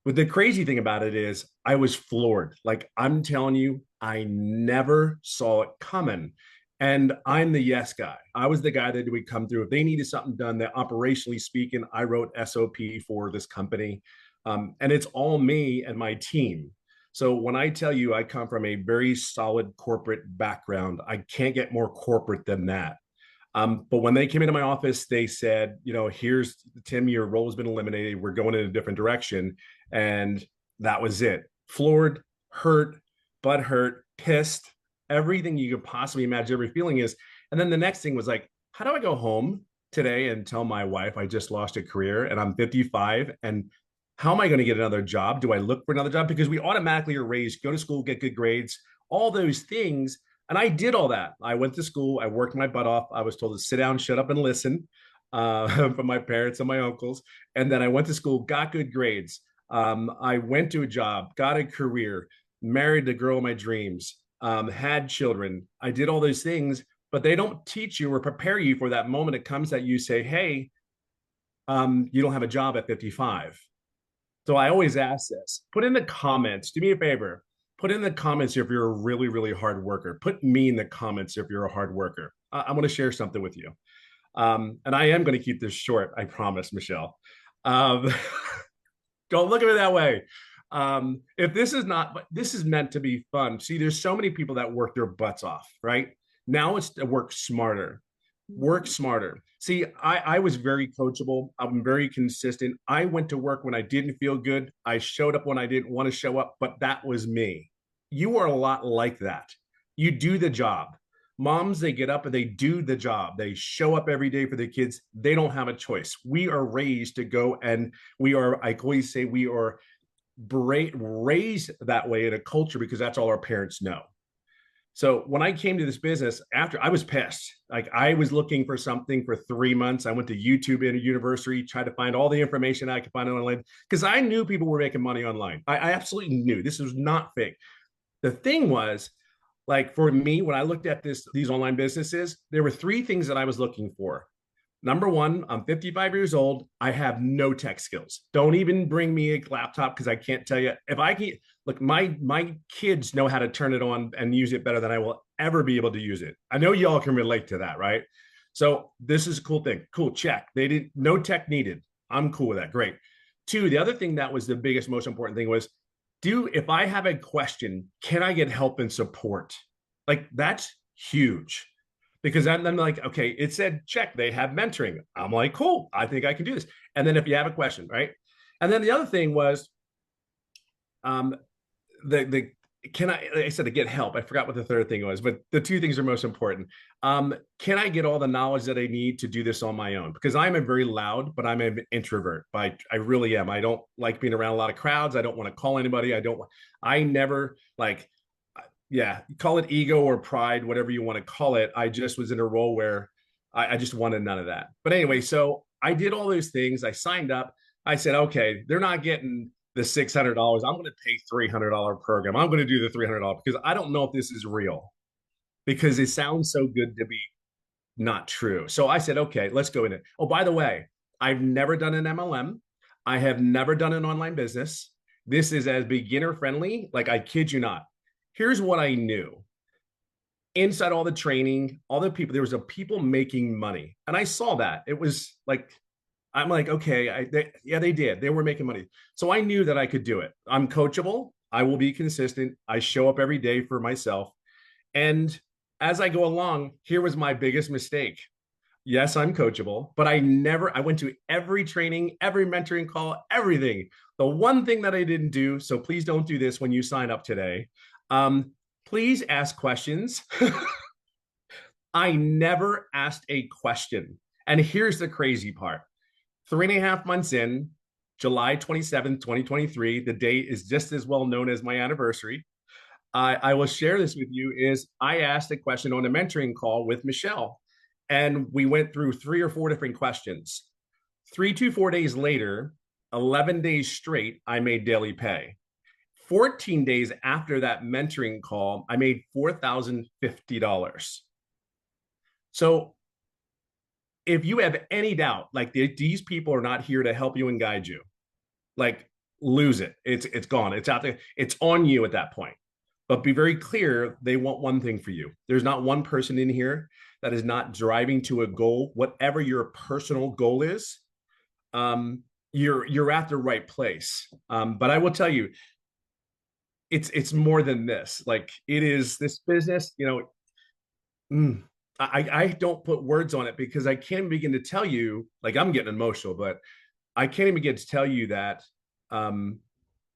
But the crazy thing about it is I was floored. Like I'm telling you, I never saw it coming. And I'm the yes guy. I was the guy that would come through. If they needed something done, that operationally speaking, I wrote SOP for this company. And it's all me and my team. So when I tell you I come from a very solid corporate background, I can't get more corporate than that. But when they came into my office, they said, here's Tim, your role has been eliminated. We're going in a different direction. And that was it. Floored, hurt, butt hurt, pissed, everything you could possibly imagine every feeling is. And then the next thing was like, how do I go home today and tell my wife I just lost a career and I'm 55 and how am I going to get another job? Do I look for another job? Because we automatically are raised, go to school, get good grades, all those things. And I did all that. I went to school. I worked my butt off. I was told to sit down, shut up, and listen from my parents and my uncles. And then I went to school, got good grades. I went to a job, got a career, married the girl of my dreams, had children. I did all those things, but they don't teach you or prepare you for that moment it comes that you say, hey, you don't have a job at 55. So I always ask this, put in the comments, do me a favor, put in the comments if you're a really, really hard worker. Put me in the comments if you're a hard worker. I'm going to share something with you. And I am going to keep this short, I promise, Michelle. Don't look at it that way. If this is not, but this is meant to be fun. See, there's so many people that work their butts off, right? Now it's to work smarter. Work smarter. See, I was very coachable. I'm very consistent. I went to work when I didn't feel good. I showed up when I didn't want to show up, but that was me. You are a lot like that. You do the job. Moms, they get up and they do the job. They show up every day for their kids. They don't have a choice. We are raised to go and I always say we are raised that way in a culture because that's all our parents know. So when I came to this business, after I was pissed, like I was looking for something for 3 months. I went to YouTube in a university, tried to find all the information I could find online because I knew people were making money online. I absolutely knew this was not fake. The thing was, like for me, when I looked at these online businesses, there were 3 things that I was looking for. Number one, I'm 55 years old. I have no tech skills. Don't even bring me a laptop because I can't tell you if I can. Look, my kids know how to turn it on and use it better than I will ever be able to use it. I know y'all can relate to that, right? So this is a cool thing. Cool, check. They didn't, no tech needed. I'm cool with that. Great. 2, the other thing that was the biggest, most important thing was, if I have a question, can I get help and support? Like that's huge. Because I'm like, okay, it said check, they have mentoring. I'm like, cool, I think I can do this. And then if you have a question, right? And then the other thing was the can I said to get help. I forgot what the third thing was, but the two things are most important. Can I get all the knowledge that I need to do this on my own? Because I'm a very loud, but I'm an introvert. I really am. I don't like being around a lot of crowds. I don't want to call anybody. I never like, yeah, call it ego or pride, whatever you want to call it. I just was in a role where I just wanted none of that. But anyway, so I did all those things. I signed up. I said, okay, they're not getting the $600. I'm going to pay $300 program. I'm going to do the $300 because I don't know if this is real because it sounds so good to be not true. So I said, okay, let's go in it. Oh, by the way, I've never done an MLM. I have never done an online business. This is as beginner friendly. Like, I kid you not. Here's what I knew. Inside all the training, all the people, there was a people making money. And I saw that. It was like, I'm like, okay, they did. They were making money. So I knew that I could do it. I'm coachable. I will be consistent. I show up every day for myself. And as I go along, here was my biggest mistake. Yes, I'm coachable, but I went to every training, every mentoring call, everything. The one thing that I didn't do, so please don't do this when you sign up today. Please ask questions. I never asked a question. And here's the crazy part. 3.5 months in, July 27th, 2023, the date is just as well known as my anniversary. I will share this with you is I asked a question on a mentoring call with Michelle, and we went through 3 or 4 different questions. 3 to 4 days later, 11 days straight, I made daily pay. 14 days after that mentoring call, I made $4,050. So if you have any doubt, like these people are not here to help you and guide you, like lose it. It's gone. It's out there. It's on you at that point. But be very clear, they want one thing for you. There's not one person in here that is not driving to a goal, whatever your personal goal is. You're at the right place. But I will tell you, it's more than this. Like, it is this business, I don't put words on it because I can't begin to tell you, like, I'm getting emotional, but I can't even begin to tell you that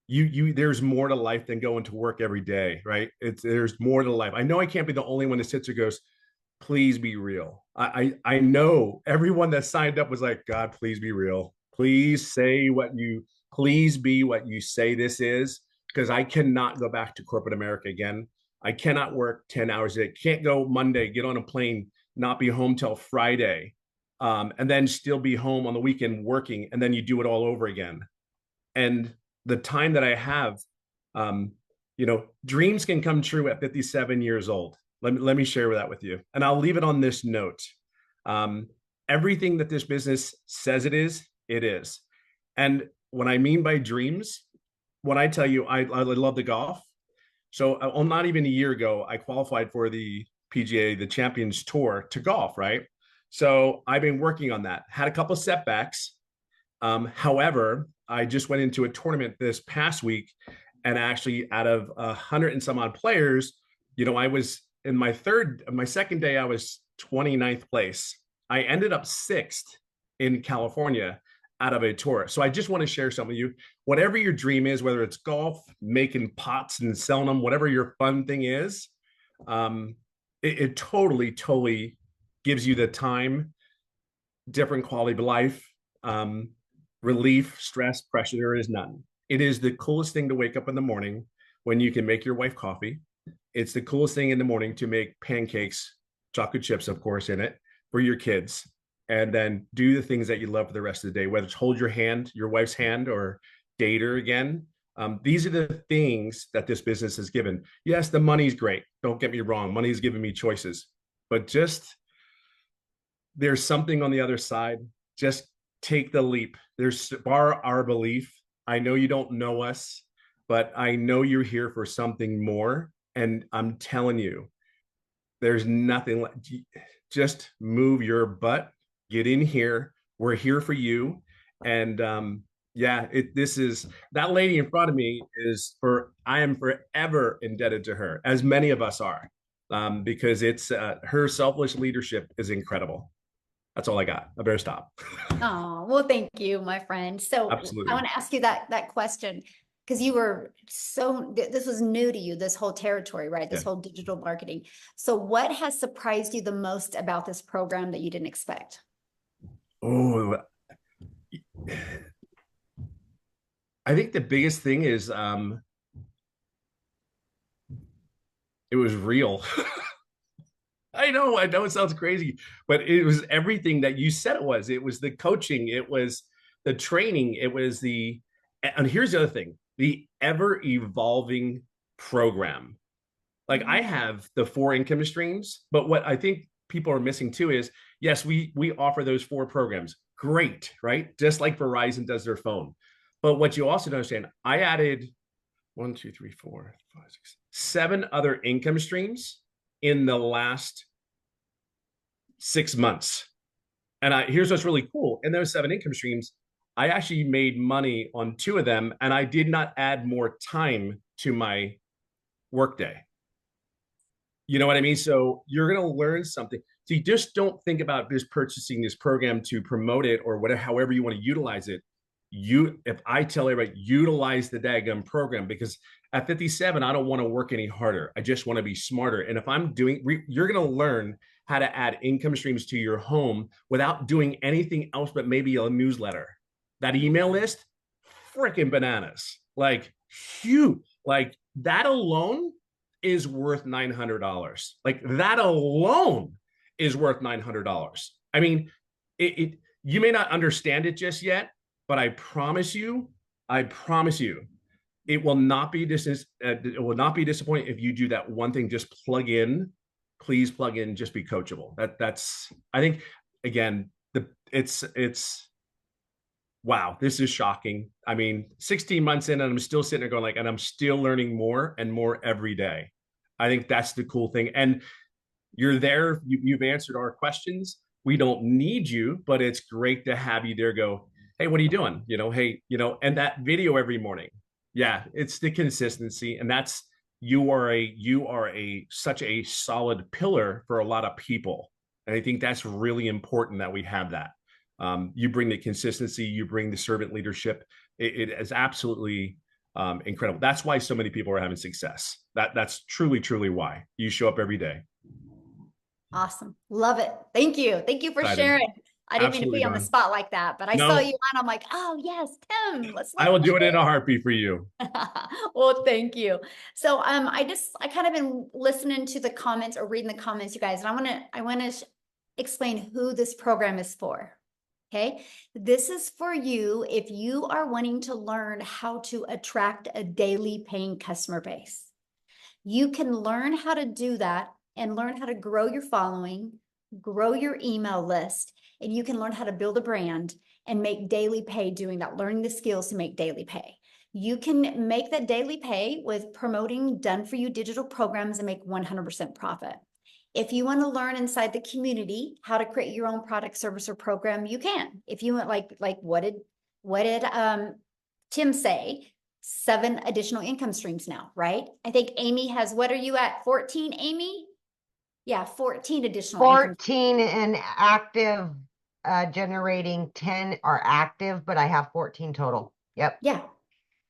there's more to life than going to work every day, right? There's more to life. I know I can't be the only one that sits or goes, please be real. I know everyone that signed up was like, God, please be real. Please be what you say this is, because I cannot go back to corporate America again. I cannot work 10 hours a day. Can't go Monday, get on a plane, not be home till Friday, and then still be home on the weekend working, and then you do it all over again. And the time that I have, dreams can come true at 57 years old. Let me share that with you. And I'll leave it on this note. Everything that this business says it is. And what I mean by dreams, when I tell you I love the golf. So not even a year ago, I qualified for the PGA, the Champions Tour, to golf, right? So I've been working on that. Had a couple of setbacks. However, I just went into a tournament this past week, and actually out of 100 and some odd players, I was in my second day, I was 29th place. I ended up 6th in California out of a tour. So I just want to share some with you. Whatever your dream is, whether it's golf, making pots and selling them, whatever your fun thing is, it totally gives you the time, different quality of life, relief, stress, pressure. There is none. It is the coolest thing to wake up in the morning when you can make your wife coffee. It's the coolest thing in the morning to make pancakes, chocolate chips, of course, in it for your kids, and then do the things that you love for the rest of the day, whether it's hold your wife's hand, or date her again. These are the things that this business has given. Yes, the money's great. Don't get me wrong. Money's given me choices, but just there's something on the other side. Just take the leap. There's our belief. I know you don't know us, but I know you're here for something more. And I'm telling you, there's nothing like, just move your butt, get in here. We're here for you. And this is that lady in front of me I am forever indebted to her, as many of us are, because it's her selfless leadership is incredible. That's all I got. I better stop. Oh, well, thank you, my friend. So Absolutely. I want to ask you that question. because you were this was new to you, this whole territory, right? This Yeah. whole digital marketing. So what has surprised you the most about this program that you didn't expect? Oh, I think the biggest thing is it was real. I know it sounds crazy, but it was everything that you said it was. It was the coaching, it was the training, it was and here's the other thing, the ever evolving program. Like I have the 4 income streams, but what I think people are missing too is, yes, we offer those 4 programs. Great, right? Just like Verizon does their phone. But what you also don't understand, I added 1, 2, 3, 4, 5, 6, 7 other income streams in the last 6 months. And here's what's really cool. In those 7 income streams, I actually made money on 2 of them, and I did not add more time to my workday. You know what I mean? So you're going to learn something. So you just don't think about just purchasing this program to promote it or whatever, however you want to utilize it. If I tell everybody, utilize the daggum program, because at 57, I don't want to work any harder. I just want to be smarter. And if I'm you're going to learn how to add income streams to your home without doing anything else but maybe a newsletter. That email list, freaking bananas. Like, huge. Like that alone is worth $900. Like that alone is worth $900. I mean, you may not understand it just yet, but I promise you, it will not be disappointing if you do that one thing. Just plug in, please plug in. Just be coachable. That's. I think again, it's. Wow, this is shocking. I mean, 16 months in, and I'm still sitting there going like, and I'm still learning more and more every day. I think that's the cool thing. And you're there. You've answered our questions. We don't need you, but it's great to have you there. Go, hey, what are you doing? Hey, and that video every morning. Yeah, it's the consistency, and that's you are such a solid pillar for a lot of people, and I think that's really important that we have that. You bring the consistency, you bring the servant leadership. It is absolutely incredible. That's why so many people are having success. That's truly why. You show up every day. Awesome. Love it. Thank you. Thank you for sharing. I didn't mean to be on the spot like that, but I saw you on. I'm like, oh yes, Tim. I will do it in a heartbeat for you. Well, thank you. So I kind of been listening to the comments or reading the comments, you guys, and I want to explain who this program is for. Okay, this is for you if you are wanting to learn how to attract a daily paying customer base. You can learn how to do that and learn how to grow your following, grow your email list, and you can learn how to build a brand and make daily pay doing that, learning the skills to make daily pay. You can make that daily pay with promoting done for you digital programs and make 100% profit. If you want to learn inside the community how to create your own product, service, or program, you can. If you want, like what did Tim say? 7 additional income streams now, right? I think Amy has, what are you at? 14, Amy? Yeah, 14 additional. 14 and active, generating 10 are active, but I have 14 total. Yep. Yeah.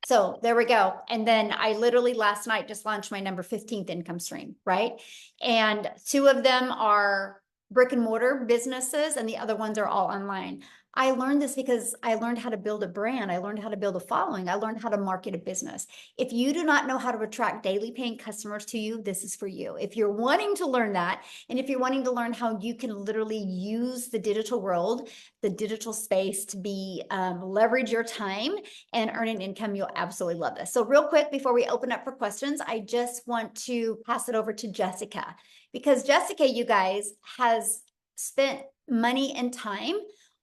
So there we go. And then I literally last night just launched my number 15th income stream, right? And 2 of them are brick and mortar businesses and the other ones are all online. I learned this because I learned how to build a brand. I learned how to build a following. I learned how to market a business. If you do not know how to attract daily paying customers to you, this is for you. If you're wanting to learn that, and if you're wanting to learn how you can literally use the digital world, the digital space to be leverage your time and earn an income, you'll absolutely love this. So real quick, before we open up for questions, I just want to pass it over to Jessica, because Jessica, you guys, has spent money and time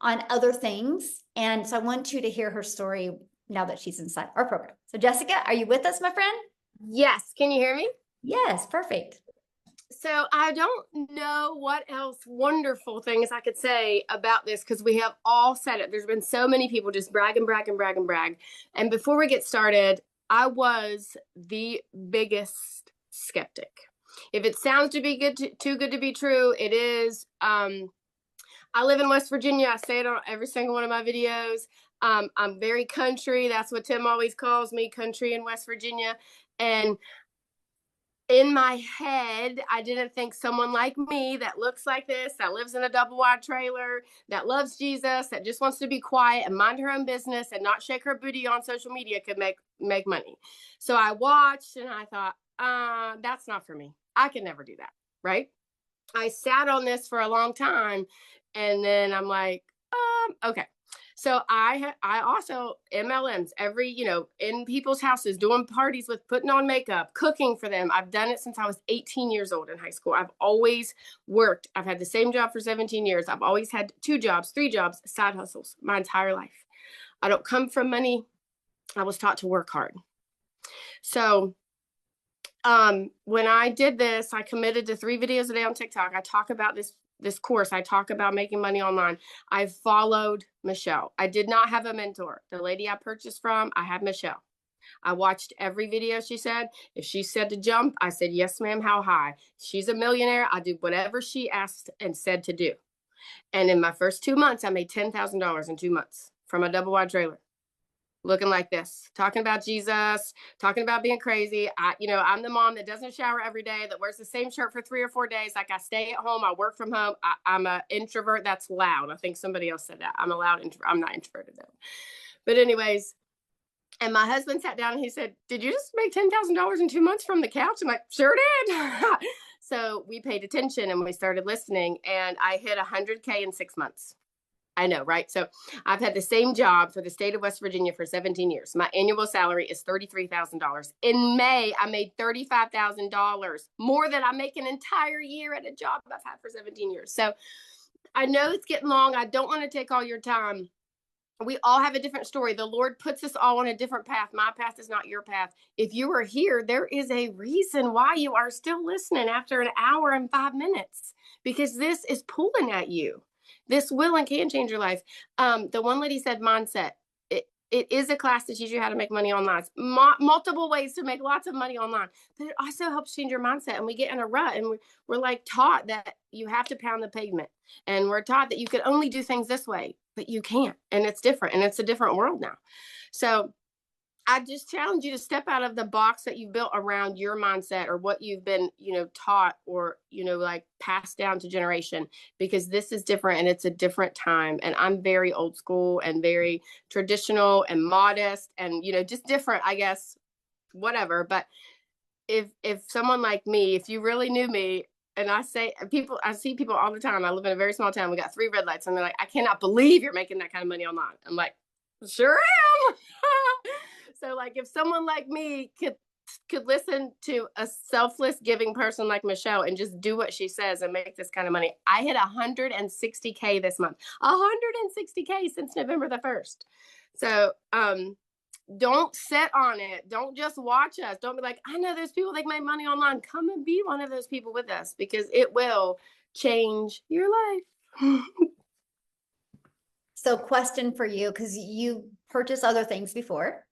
on other things. And so I want you to hear her story now that she's inside our program. So Jessica, are you with us, my friend? Yes. Can you hear me? Yes, perfect. So I don't know what else wonderful things I could say about this, because we have all said it. There's been so many people just brag and brag and brag and brag. And before we get started, I was the biggest skeptic. If it sounds to be too good to be true, it is. I live in West Virginia. I say it on every single one of my videos. I'm very country. That's what Tim always calls me, country in West Virginia. And in my head, I didn't think someone like me that looks like this, that lives in a double wide trailer, that loves Jesus, that just wants to be quiet and mind her own business and not shake her booty on social media could make money. So I watched and I thought, that's not for me. I can never do that, right? I sat on this for a long time, and then I'm like, okay. So I also MLMs in people's houses, doing parties with putting on makeup, cooking for them. I've done it since I was 18 years old in high school. I've always worked. I've had the same job for 17 years. I've always had 2 jobs, 3 jobs, side hustles my entire life. I don't come from money. I was taught to work hard. So when I did this, I committed to 3 videos a day on TikTok. I talk about this course. I talk about making money online. I followed Michelle. I did not have a mentor. The lady I purchased from, I had Michelle. I watched every video she said. If she said to jump, I said, yes, ma'am, how high? She's a millionaire. I do whatever she asked and said to do. And in my first 2 months, I made $10,000 in 2 months from a double wide trailer. Looking like this, talking about Jesus, talking about being crazy. I'm the mom that doesn't shower every day, that wears the same shirt for 3 or 4 days. Like, I stay at home, I work from home. I'm an introvert. That's loud. I think somebody else said that. I'm a loud introvert. I'm not introverted though. But anyways, and my husband sat down and he said, did you just make $10,000 in 2 months from the couch? I'm like, sure did. So we paid attention and we started listening, and I hit 100K in 6 months. I know, right? So I've had the same job for the state of West Virginia for 17 years. My annual salary is $33,000. In May, I made $35,000, more than I make an entire year at a job I've had for 17 years. So I know it's getting long. I don't want to take all your time. We all have a different story. The Lord puts us all on a different path. My path is not your path. If you are here, there is a reason why you are still listening after an hour and 5 minutes, because this is pulling at you. This will and can change your life. The one lady said mindset. It is a class to teach you how to make money online. Multiple ways to make lots of money online. But it also helps change your mindset. And we get in a rut, and we're like taught that you have to pound the pavement. And we're taught that you can only do things this way, but you can't. And it's different. And it's a different world now. So I just challenge you to step out of the box that you've built around your mindset or what you've been, taught or, like passed down to generation, because this is different and it's a different time. And I'm very old school and very traditional and modest and, just different, I guess, whatever. But if someone like me, if you really knew me, and I see people all the time. I live in a very small town. We got 3 red lights, and they're like, I cannot believe you're making that kind of money online. I'm like, sure am. So like, if someone like me could listen to a selfless giving person like Michelle and just do what she says and make this kind of money. I hit 160K this month, 160K since November the 1st. So, don't sit on it. Don't just watch us. Don't be like, I know there's people that make money online. Come and be one of those people with us, because it will change your life. So question for you, because you purchased other things before.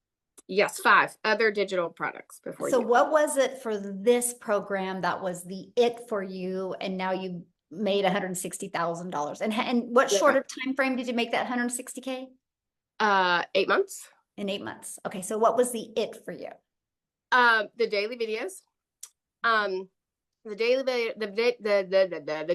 Yes, 5 other digital products before. So what was it for this program that was the it for you, and now you made $160,000? And what shorter time frame did you make that 160K? 8 months. In 8 months. Okay, so what was the it for you? The daily videos. The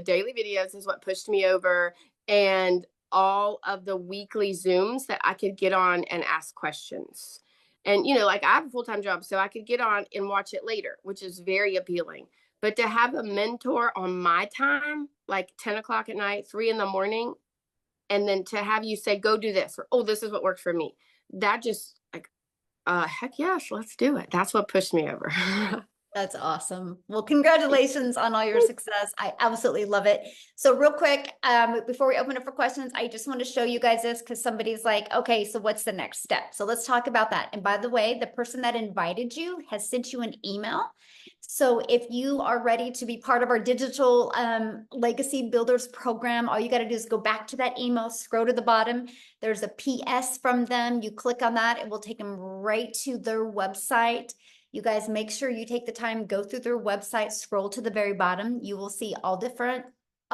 daily videos is what pushed me over, and all of the weekly Zooms that I could get on and ask questions. And, like, I have a full-time job, so I could get on and watch it later, which is very appealing. But to have a mentor on my time, like 10 o'clock at night, 3 in the morning, and then to have you say, go do this, or, oh, this is what works for me. That just like, heck yes, let's do it. That's what pushed me over. That's awesome. Well, congratulations on all your success. I absolutely love it. So real quick, before we open up for questions, I just want to show you guys this, because somebody's like, okay, so what's the next step? So let's talk about that. And by the way, the person that invited you has sent you an email. So if you are ready to be part of our digital legacy builders program, all you got to do is go back to that email, scroll to the bottom. There's a PS from them. You click on that, it will take them right to their website. You guys make sure you take the time, go through their website, scroll to the very bottom. You will see all different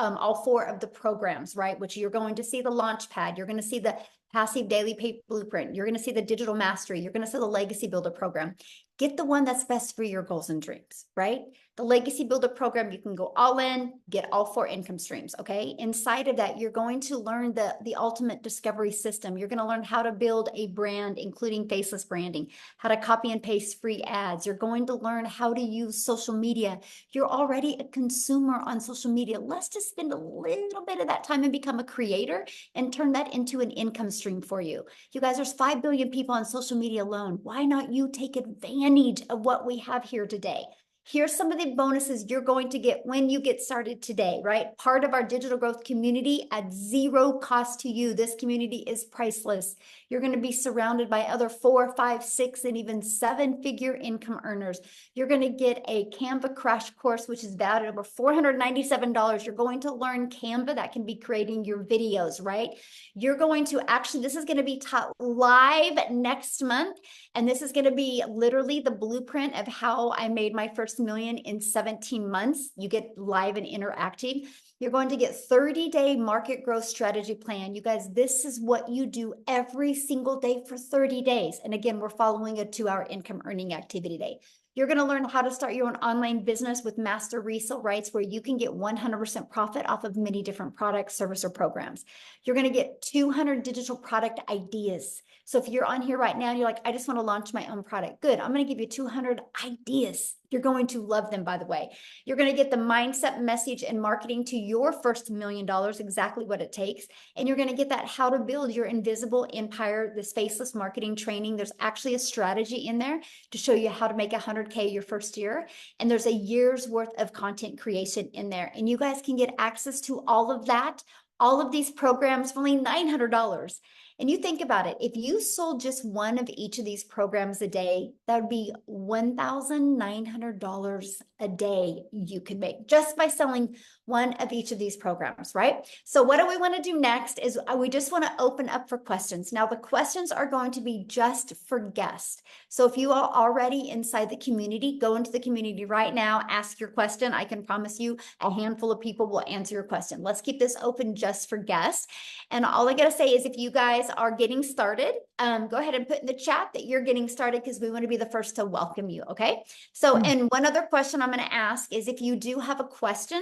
all 4 of the programs, right? Which you're going to see the Launchpad, you're going to see the Passive Daily Pay Blueprint, you're going to see the Digital Mastery, you're going to see the Legacy Builder program. Get the one that's best for your goals and dreams, right? The Legacy Builder program, you can go all in, get all 4 income streams, okay? Inside of that, you're going to learn the ultimate discovery system. You're going to learn how to build a brand, including faceless branding, how to copy and paste free ads. You're going to learn how to use social media. You're already a consumer on social media. Let's just spend a little bit of that time and become a creator and turn that into an income stream for you. You guys, there's 5 billion people on social media alone. Why not you take advantage of what we have here today? Here's some of the bonuses you're going to get when you get started today, right? Part of our digital growth community at 0 cost to you. This community is priceless. You're going to be surrounded by other 4, 5, 6, and even 7-figure income earners. You're going to get a Canva crash course, which is valued at over $497. You're going to learn Canva that can be creating your videos, right? You're going to actually, this is going to be taught live next month. And this is going to be literally the blueprint of how I made my first million in 17 months. You get live and interactive. You're going to get 30-day market growth strategy plan. You guys, this is what you do every single day for 30 days. And again, we're following a 2-hour income earning activity day. You're going to learn how to start your own online business with master resale rights, where you can get 100% profit off of many different products, service, or programs. You're going to get 200 digital product ideas. So if you're on here right now and you're like, I just want to launch my own product, good. I'm going to give you 200 ideas. You're going to love them, by the way. You're going to get the mindset, message, and marketing to your first $1 million, exactly what it takes. And you're going to get that how to build your invisible empire, this faceless marketing training. There's actually a strategy in there to show you how to make 100K your first year. And there's a year's worth of content creation in there. And you guys can get access to all of that, all of these programs for only $900. And you think about it, if you sold just one of each of these programs a day, that would be $1,900 a day you could make just by selling one of each of these programs, right? So what do we want to do next is we just want to open up for questions. Now, the questions are going to be just for guests. So if you are already inside the community, go into the community right now, ask your question. I can promise you a handful of people will answer your question. Let's keep this open just for guests. And all I got to say is if you guys are getting started, go ahead and put in the chat that you're getting started, because we want to be the first to welcome you, okay? So, and one other question I'm going to ask is if you do have a question,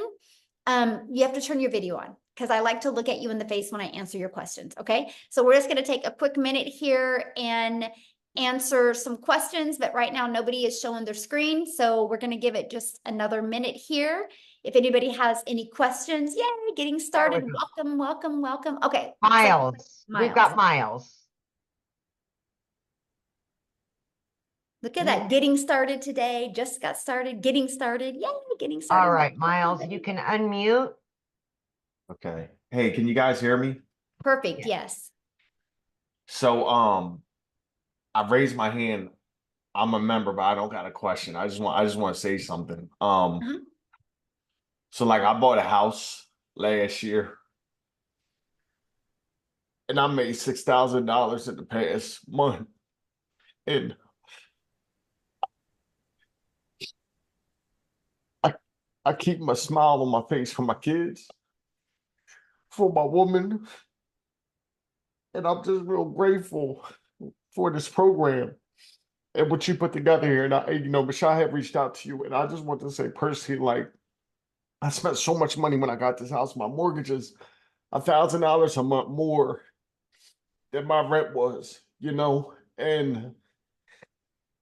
you have to turn your video on, because I like to look at you in the face when I answer your questions, okay? So we're just going to take a quick minute here and answer some questions, but right now nobody is showing their screen, so we're going to give it just another minute here. If anybody has any questions, yay, getting started. Welcome, welcome, welcome. Okay. Miles. We've got Miles. Look at that, getting started today, just got started, getting started. Yay, getting started. All right, Miles, you can unmute. Okay. Hey, can you guys hear me? Perfect, yes. So, I raised my hand. I'm a member, but I don't got a question. I just want to say something. So like I bought a house last year and I made $6,000 in the past month. And I keep my smile on my face for my kids, for my woman. And I'm just real grateful for this program and what you put together here. And Michelle had reached out to you, and I just want to say personally, like, I spent so much money when I got this house. My mortgage is $1,000 a month more than my rent was, and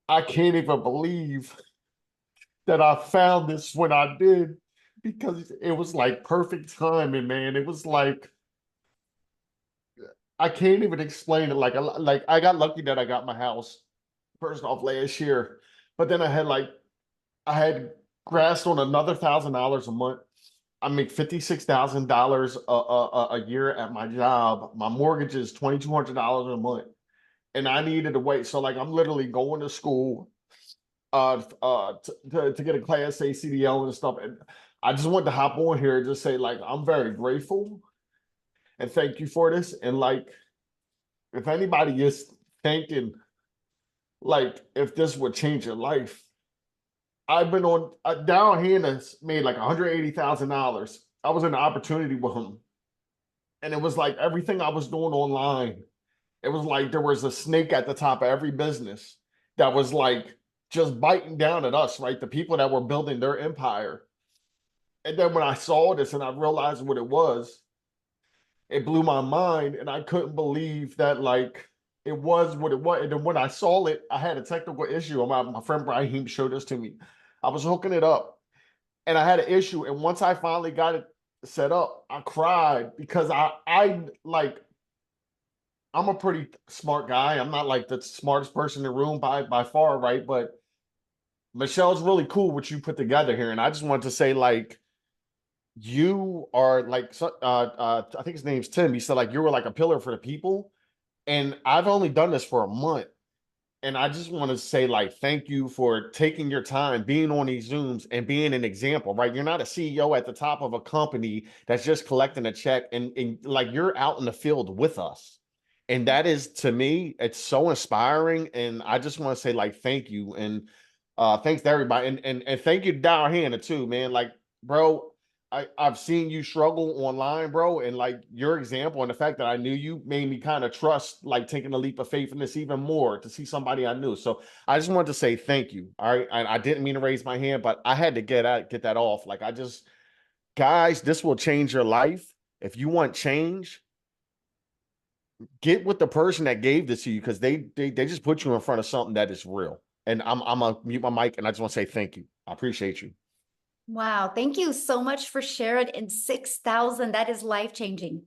I can't even believe that I found this when I did, because it was like perfect timing, man. It was like, I can't even explain it. Like I got lucky that I got my house first off last year, but then I had grasped on another $1,000 a month. I make $56,000 a year at my job. My mortgage is $2,200 a month, and I needed to wait. So like I'm literally going to school to get a Class A CDL and stuff. And I just wanted to hop on here and just say, like, I'm very grateful and thank you for this. And like, if anybody is thinking, like, if this would change your life, I've been on down here and made like $180,000 I was in an opportunity with him. And it was like everything I was doing online, it was like there was a snake at the top of every business that was like just biting down at us, right? The people that were building their empire. And then when I saw this and I realized what it was, it blew my mind. And I couldn't believe that, like, it was what it was. And then when I saw it, I had a technical issue. My friend Brahim showed this to me. I was hooking it up and I had an issue. And once I finally got it set up, I cried because I like, I'm a pretty smart guy. I'm not like the smartest person in the room by far, right? But Michelle's really cool what you put together here. And I just wanted to say, like, you are like, I think his name's Tim. He said, like, you were like a pillar for the people. And I've only done this for a month. And I just want to say, like, thank you for taking your time, being on these Zooms and being an example, right? You're not a CEO at the top of a company that's just collecting a check and like you're out in the field with us. And that is, to me, it's so inspiring. And I just want to say, like, thank you. And thanks to everybody. And thank you to Dow Hannah too, man. Like, bro, I've seen you struggle online, bro. And like your example and the fact that I knew you made me kind of trust, like, taking a leap of faith in this even more to see somebody I knew. So I just wanted to say thank you. All right. I didn't mean to raise my hand, but I had to get that off. Like, guys, this will change your life. If you want change, get with the person that gave this to you, because they just put you in front of something that is real. And I'm gonna mute my mic, and I just want to say thank you. I appreciate you. Wow. Thank you so much for sharing. And 6,000, that is life-changing.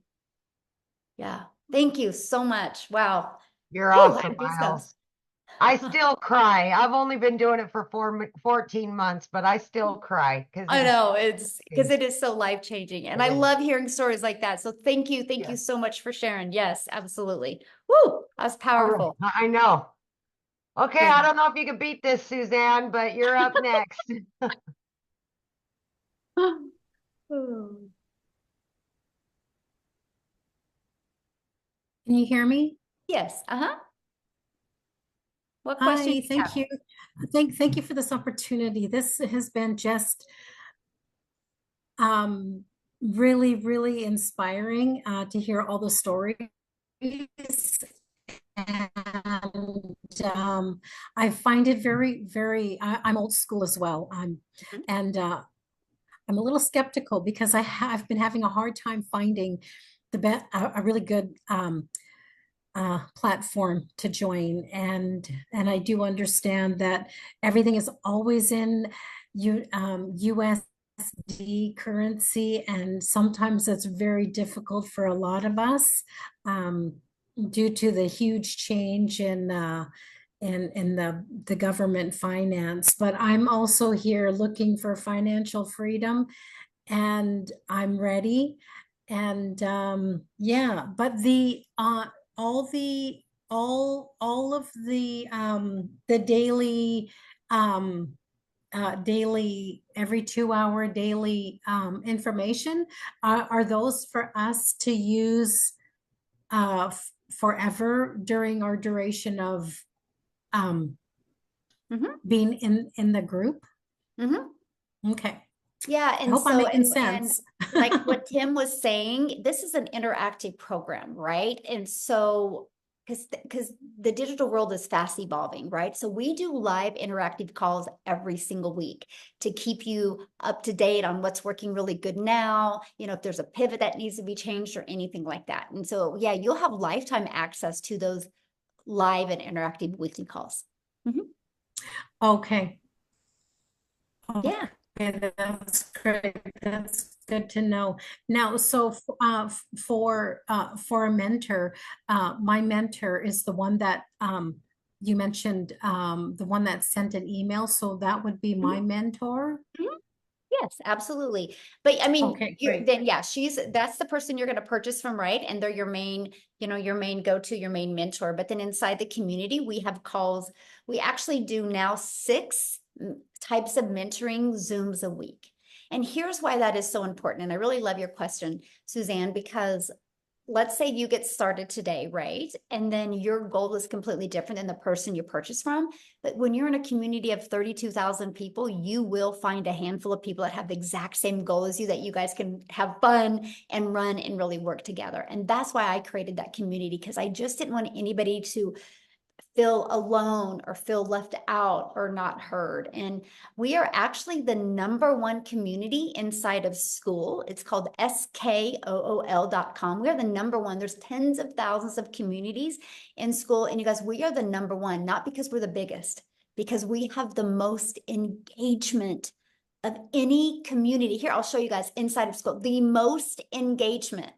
Yeah. Thank you so much. Wow. You're Whew, awesome, goosebumps. Miles. I still cry. I've only been doing it for 14 months, but I still cry because I know it's because it is so life-changing. And I It is. love hearing stories like that. So thank you. Thank you Yes. so much for sharing. Yes, absolutely. Woo, that's powerful. I know. Okay, Yeah. I don't know if you can beat this, Suzanne, but you're up next. Ooh. Can you hear me? Yes. Uh-huh. What Hi, question? do you thank have? you. Thank you for this opportunity. This has been just really, really inspiring to hear all the stories. And I find it very, very, I'm old school as well. And I'm a little skeptical because I've been having a hard time finding a really good platform to join, and I do understand that everything is always in USD currency, and sometimes it's very difficult for a lot of us due to the huge change in the government finance. But I'm also here looking for financial freedom, and I'm ready. And yeah, but all of the daily daily every 2 hour daily information are those for us to use forever during our duration of being in the group. Okay. Yeah, I and hope I'm so making and sense. like what Tim was saying, this is an interactive program, right? And so because the digital world is fast evolving, right? So we do live interactive calls every single week to keep you up to date on what's working really good now, you know, if there's a pivot that needs to be changed or anything like that. And so, yeah, you'll have lifetime access to those live and interactive weekly calls. Okay. Yeah. Okay, that's great. That's good to know. Now, so for a mentor, my mentor is the one that you mentioned, the one that sent an email. So that would be my mentor. Yes, absolutely. But I mean, Okay, great. then yeah, that's the person you're going to purchase from, right? And they're your main, your main go-to, your main mentor. But then inside the community, we have calls. We actually do now 6 types of mentoring Zooms a week. And here's why that is so important. And I really love your question, Suzanne, because let's say you get started today, right? And then your goal is completely different than the person you purchase from. But when you're in a community of 32,000 people, you will find a handful of people that have the exact same goal as you, that you guys can have fun and run and really work together. And that's why I created that community, because I just didn't want anybody to feel alone or feel left out or not heard. And we are actually the #1 community inside of school. It's called skool.com. We are the #1. There's tens of thousands of communities in school. And you guys, we are the #1, not because we're the biggest, because we have the most engagement of any community. Here, I'll show you guys inside of school, the most engagement,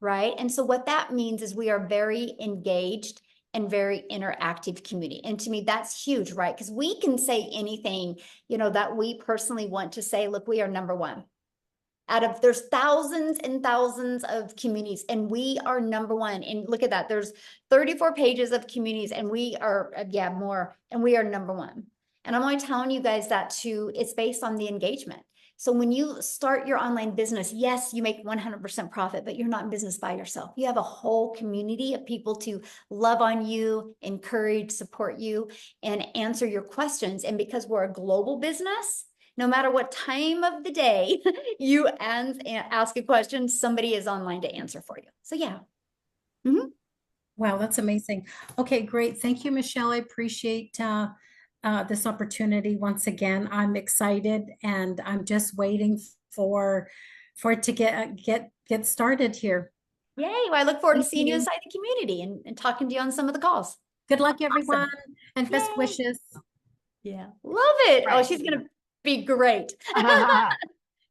right? And so what that means is we are very engaged and very interactive community. And to me, that's huge, right? Because we can say anything, that we personally want to say. Look, we are #1. There's thousands and thousands of communities, and we are #1. And look at that, there's 34 pages of communities, and we are, more, and we are #1. And I'm only telling you guys that it's based on the engagement. So when you start your online business, yes, you make 100% profit, but you're not in business by yourself. You have a whole community of people to love on you, encourage, support you, and answer your questions. And because we're a global business, no matter what time of the day you ask a question, somebody is online to answer for you. So yeah. Wow, that's amazing. Okay, great. Thank you, Michelle. I appreciate this opportunity once again. I'm excited, and I'm just waiting for it to get started here. Yay! Well, I look forward to Thank seeing you you. inside the community and talking to you on some of the calls. Good luck, everyone, and best Yay. wishes. Yeah, love it. Oh, Right. she's gonna be great.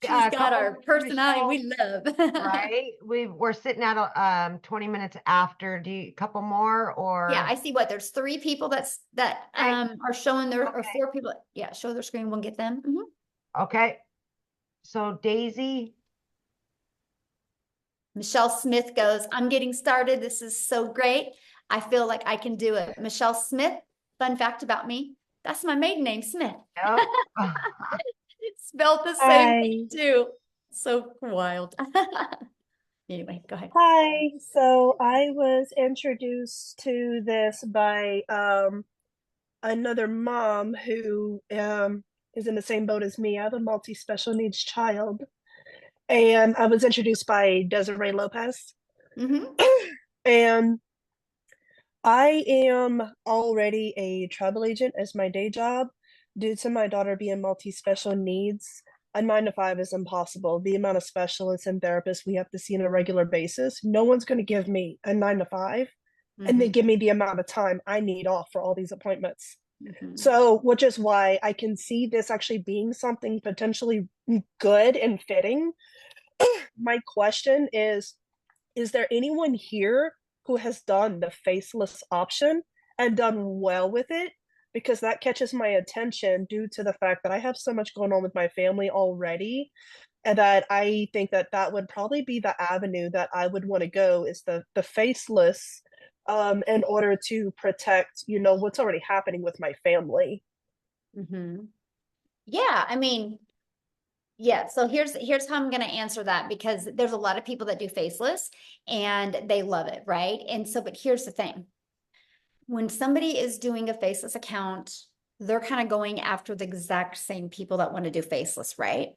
She's got couple our minutes, personality we Michelle, love. right? We're sitting at 20 minutes after. Do you couple more or? Yeah, I see there's 3 people that Right. are showing their, or Okay. 4 people. Yeah, show their screen. We'll get them. Okay. So Daisy, Michelle Smith goes, I'm getting started. This is so great. I feel like I can do it. Michelle Smith, fun fact about me, that's my maiden name, Smith. yep. Spelled the same thing too. So wild. Anyway, go ahead. Hi. So I was introduced to this by another mom who is in the same boat as me. I have a multi-special needs child. And I was introduced by Desiree Lopez. And I am already a travel agent as my day job. Due to my daughter being multi-special needs, a 9 to 5 is impossible. The amount of specialists and therapists we have to see on a regular basis, no one's going to give me a 9 to 5 and they give me the amount of time I need off for all these appointments. So, which is why I can see this actually being something potentially good and fitting. My question is there anyone here who has done the faceless option and done well with it? Because that catches my attention due to the fact that I have so much going on with my family already, and that I think that would probably be the avenue that I would want to go, is the faceless, in order to protect, what's already happening with my family. Yeah, I mean, yeah, so here's how I'm going to answer that, because there's a lot of people that do faceless and they love it, right? And so, but here's the thing. When somebody is doing a faceless account, they're kind of going after the exact same people that want to do faceless, right?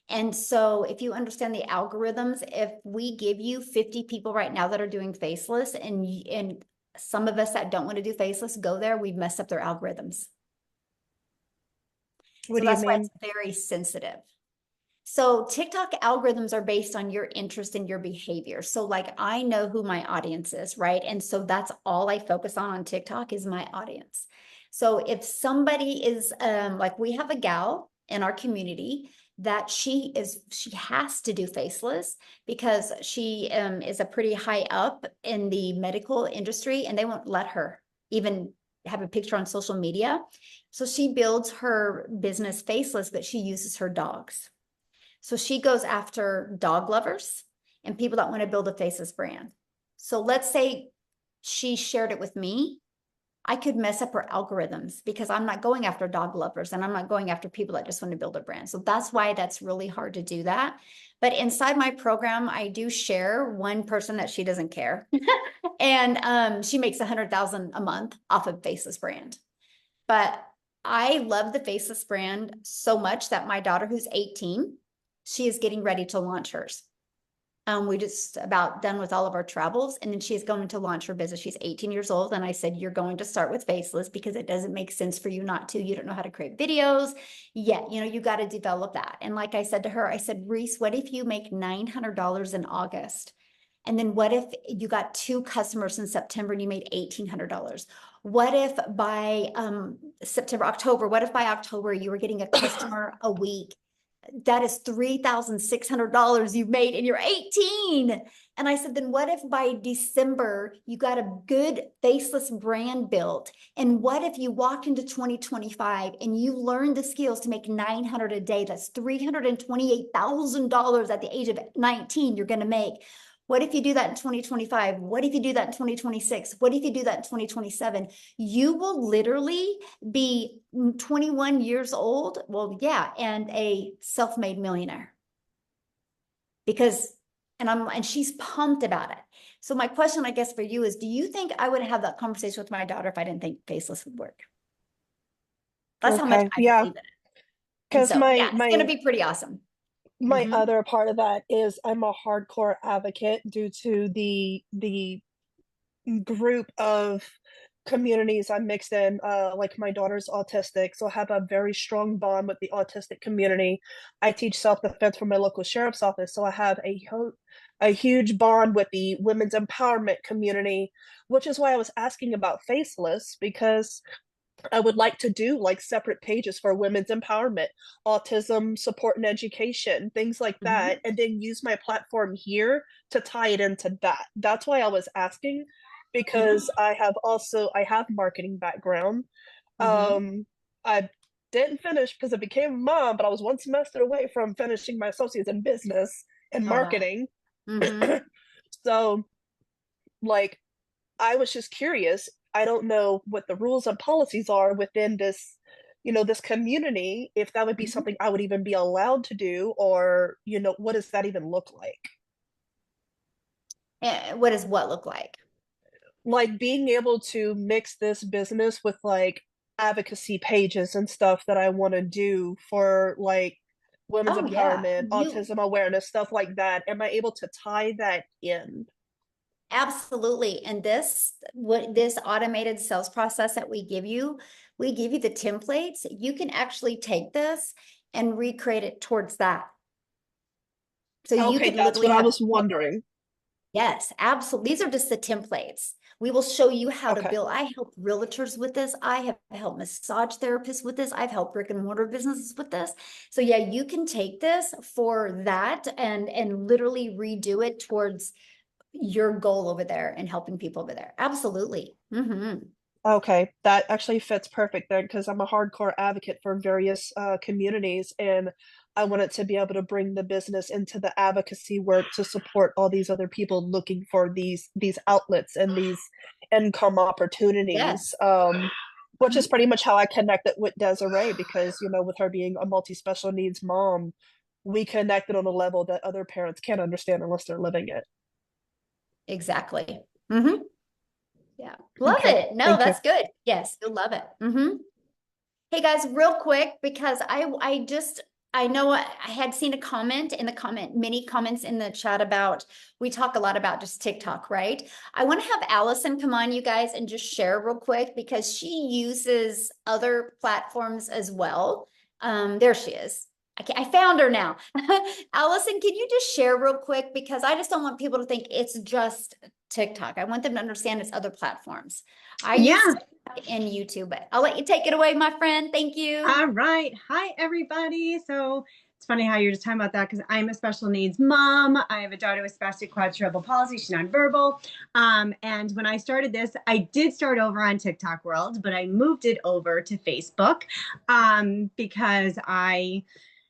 And so if you understand the algorithms, if we give you 50 people right now that are doing faceless, and some of us that don't want to do faceless go there, we've messed up their algorithms. What do that's you why mean? it's very sensitive. So TikTok algorithms are based on your interest and your behavior. So like, I know who my audience is, right? And so that's all I focus on TikTok is my audience. So if somebody is like, we have a gal in our community that she has to do faceless because she is a pretty high up in the medical industry, and they won't let her even have a picture on social media. So she builds her business faceless, but she uses her dogs. So she goes after dog lovers and people that want to build a faceless brand. So let's say she shared it with me I could mess up her algorithms because I'm not going after dog lovers and I'm not going after people that just want to build a brand. So that's why that's really hard to do that. But inside my program, I do share one person that she doesn't care. And she makes 100,000 a month off of Faceless brand. But I love the Faceless brand so much that my daughter, who's 18, she is getting ready to launch hers. We just about done with all of our travels, and then she's going to launch her business. She's 18 years old. And I said, you're going to start with Faceless because it doesn't make sense for you not to. You don't know how to create videos yet. You know, you got to develop that. And like I said to her, I said, Reese, what if you make $900 in August? And then what if you got 2 customers in September and you made $1,800? What if by September, October, what if by October you were getting a customer a week? That is $3,600 you've made and you're 18. And I said, then what if by December you got a good Faceless brand built? And what if you walk into 2025 and you learn the skills to make $900 a day? That's $328,000 at the age of 19 you're going to make. What if you do that in 2025? What if you do that in 2026? What if you do that in 2027? You will literally be 21 years old. Well, yeah, and a self-made millionaire. Because, and she's pumped about it. So my question, I guess, for you is, do you think I would have that conversation with my daughter if I didn't think Faceless would work? That's how much I Yeah. believe in it. Because so, yeah, it's going to be pretty awesome. My other part of that is I'm a hardcore advocate due to the group of communities I'm mixed in. Like my daughter's autistic, so I have a very strong bond with the autistic community. I teach self-defense for my local sheriff's office, so I have a huge bond with the women's empowerment community, which is why I was asking about Faceless, because I would like to do like separate pages for women's empowerment, autism support and education, things like that, and then use my platform here to tie it into that. That's why I was asking, because I have marketing background. I didn't finish because I became a mom, but I was 1 semester away from finishing my associates in business and marketing. So like, I was just curious. I don't know what the rules and policies are within this, this community, if that would be something I would even be allowed to do, or, what does that even look like? What does what look like? Like being able to mix this business with like advocacy pages and stuff that I want to do for like women's empowerment, autism awareness, stuff like that. Am I able to tie that in? Absolutely. And this automated sales process that we give you the templates. You can actually take this and recreate it towards that. So you can that's what I was wondering. Yes, absolutely. These are just the templates. We will show you how to build. I help realtors with this. I have helped massage therapists with this. I've helped brick and mortar businesses with this. So yeah, you can take this for that and literally redo it towards your goal over there and helping people over there. Absolutely. Okay, that actually fits perfect then, because I'm a hardcore advocate for various communities, and I wanted to be able to bring the business into the advocacy work to support all these other people looking for these outlets and these income opportunities. Which is pretty much how I connected with Desiree, because with her being a multi-special needs mom, we connected on a level that other parents can't understand unless they're living it. Exactly. Yeah. Love it. No, that's good. Yes, you'll love it. Hey guys, real quick, because I know I had seen a comment in the many comments in the chat about, we talk a lot about just TikTok, right? I want to have Allison come on, you guys, and just share real quick, because she uses other platforms as well. There she is. I found her now. Allison, can you just share real quick? Because I just don't want people to think it's just TikTok. I want them to understand it's other platforms. I use TikTok and YouTube, but I'll let you take it away, my friend. Thank you. All right. Hi, everybody. So it's funny how you're just talking about that, because I'm a special needs mom. I have a daughter with spastic quadruple palsy. She's nonverbal. And when I started this, I did start over on TikTok World, but I moved it over to Facebook because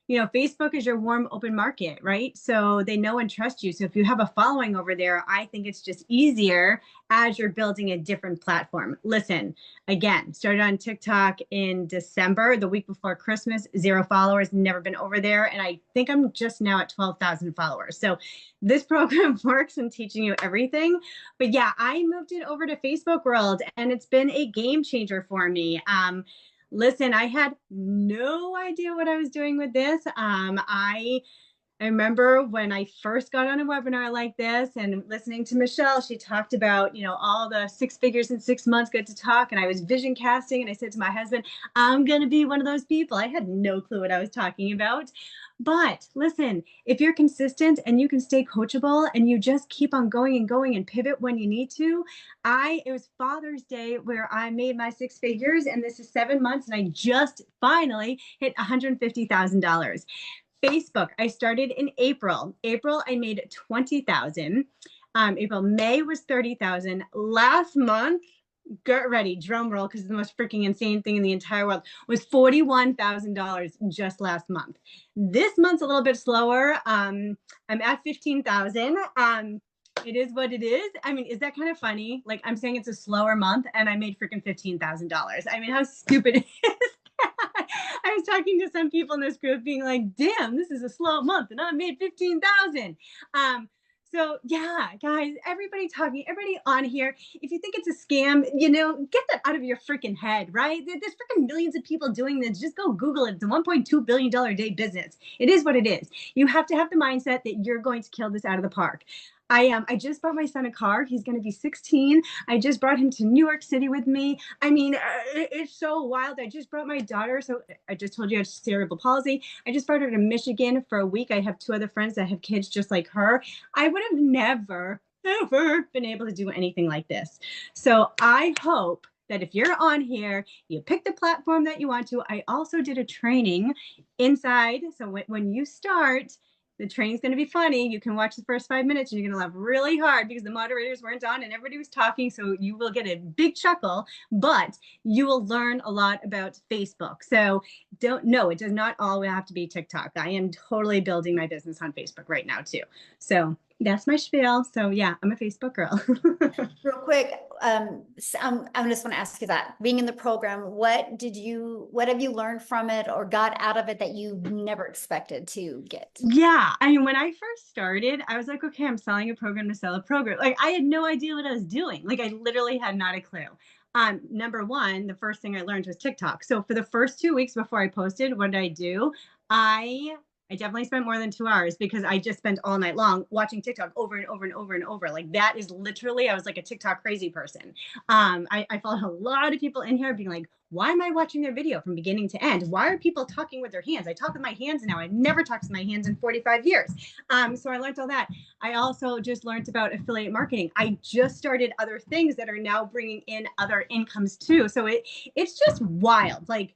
you know, Facebook is your warm, open market, right? So they know and trust you. So if you have a following over there, I think it's just easier as you're building a different platform. Listen, again, started on TikTok in December, the week before Christmas, 0 followers, never been over there. And I think I'm just now at 12,000 followers. So this program works in teaching you everything. But yeah, I moved it over to Facebook World, and it's been a game changer for me. Listen, I had no idea what I was doing with this. I remember when I first got on a webinar like this and listening to Michelle, she talked about, you know, all the 6 figures in 6 months, good to talk. And I was vision casting, and I said to my husband, I'm going to be one of those people. I had no clue what I was talking about. But listen, if you're consistent and you can stay coachable and you just keep on going and going and pivot when you need to. It was Father's Day where I made my 6 figures, and this is 7 months, and I just finally hit $150,000. Facebook, I started in April. April, I made 20,000. May was 30,000. Last month, get ready, drum roll, because it's the most freaking insane thing in the entire world, was $41,000 just last month. This month's a little bit slower. I'm at 15,000. It is what it is. I mean, is that kind of funny? Like, I'm saying it's a slower month and I made freaking $15,000. I mean, how stupid is that? I was talking to some people in this group being like, damn, this is a slow month and I made 15,000. So yeah, guys, everybody on here, if you think it's a scam, you know, get that out of your freaking head, right? There's freaking millions of people doing this. Just go Google it. It's a $1.2 billion a day business. It is what it is. You have to have the mindset that you're going to kill this out of the park. I just bought my son a car. He's going to be 16. I just brought him to New York City with me. I mean, it's so wild. I just brought my daughter. So I just told you I have cerebral palsy. I just brought her to Michigan for a week. I have 2 other friends that have kids just like her. I would have never, ever been able to do anything like this. So I hope that if you're on here, you pick the platform that you want to. I also did a training inside. So when you start, the training's going to be funny. You can watch the first 5 minutes and you're going to laugh really hard because the moderators weren't on and everybody was talking. So you will get a big chuckle, but you will learn a lot about Facebook. So it does not all have to be TikTok. I am totally building my business on Facebook right now too. So that's my spiel. So yeah, I'm a Facebook girl. Real quick, so I'm just want to ask you that, being in the program, what have you learned from it or got out of it that you never expected to get? Yeah. I mean, when I first started, I was like, okay, I'm selling a program to sell a program. Like, I had no idea what I was doing. Like, I literally had not a clue. Number one, the first thing I learned was TikTok. So for the first 2 weeks before I posted, what did I do? I definitely spent more than 2 hours because I just spent all night long watching TikTok over and over and over and over. Like, that is literally, I was like a TikTok crazy person. I followed a lot of people in here being like, why am I watching their video from beginning to end? Why are people talking with their hands? I talk with my hands now. I've never talked with my hands in 45 years. So I learned all that. I also just learned about affiliate marketing. I just started other things that are now bringing in other incomes too. So it's just wild. Like,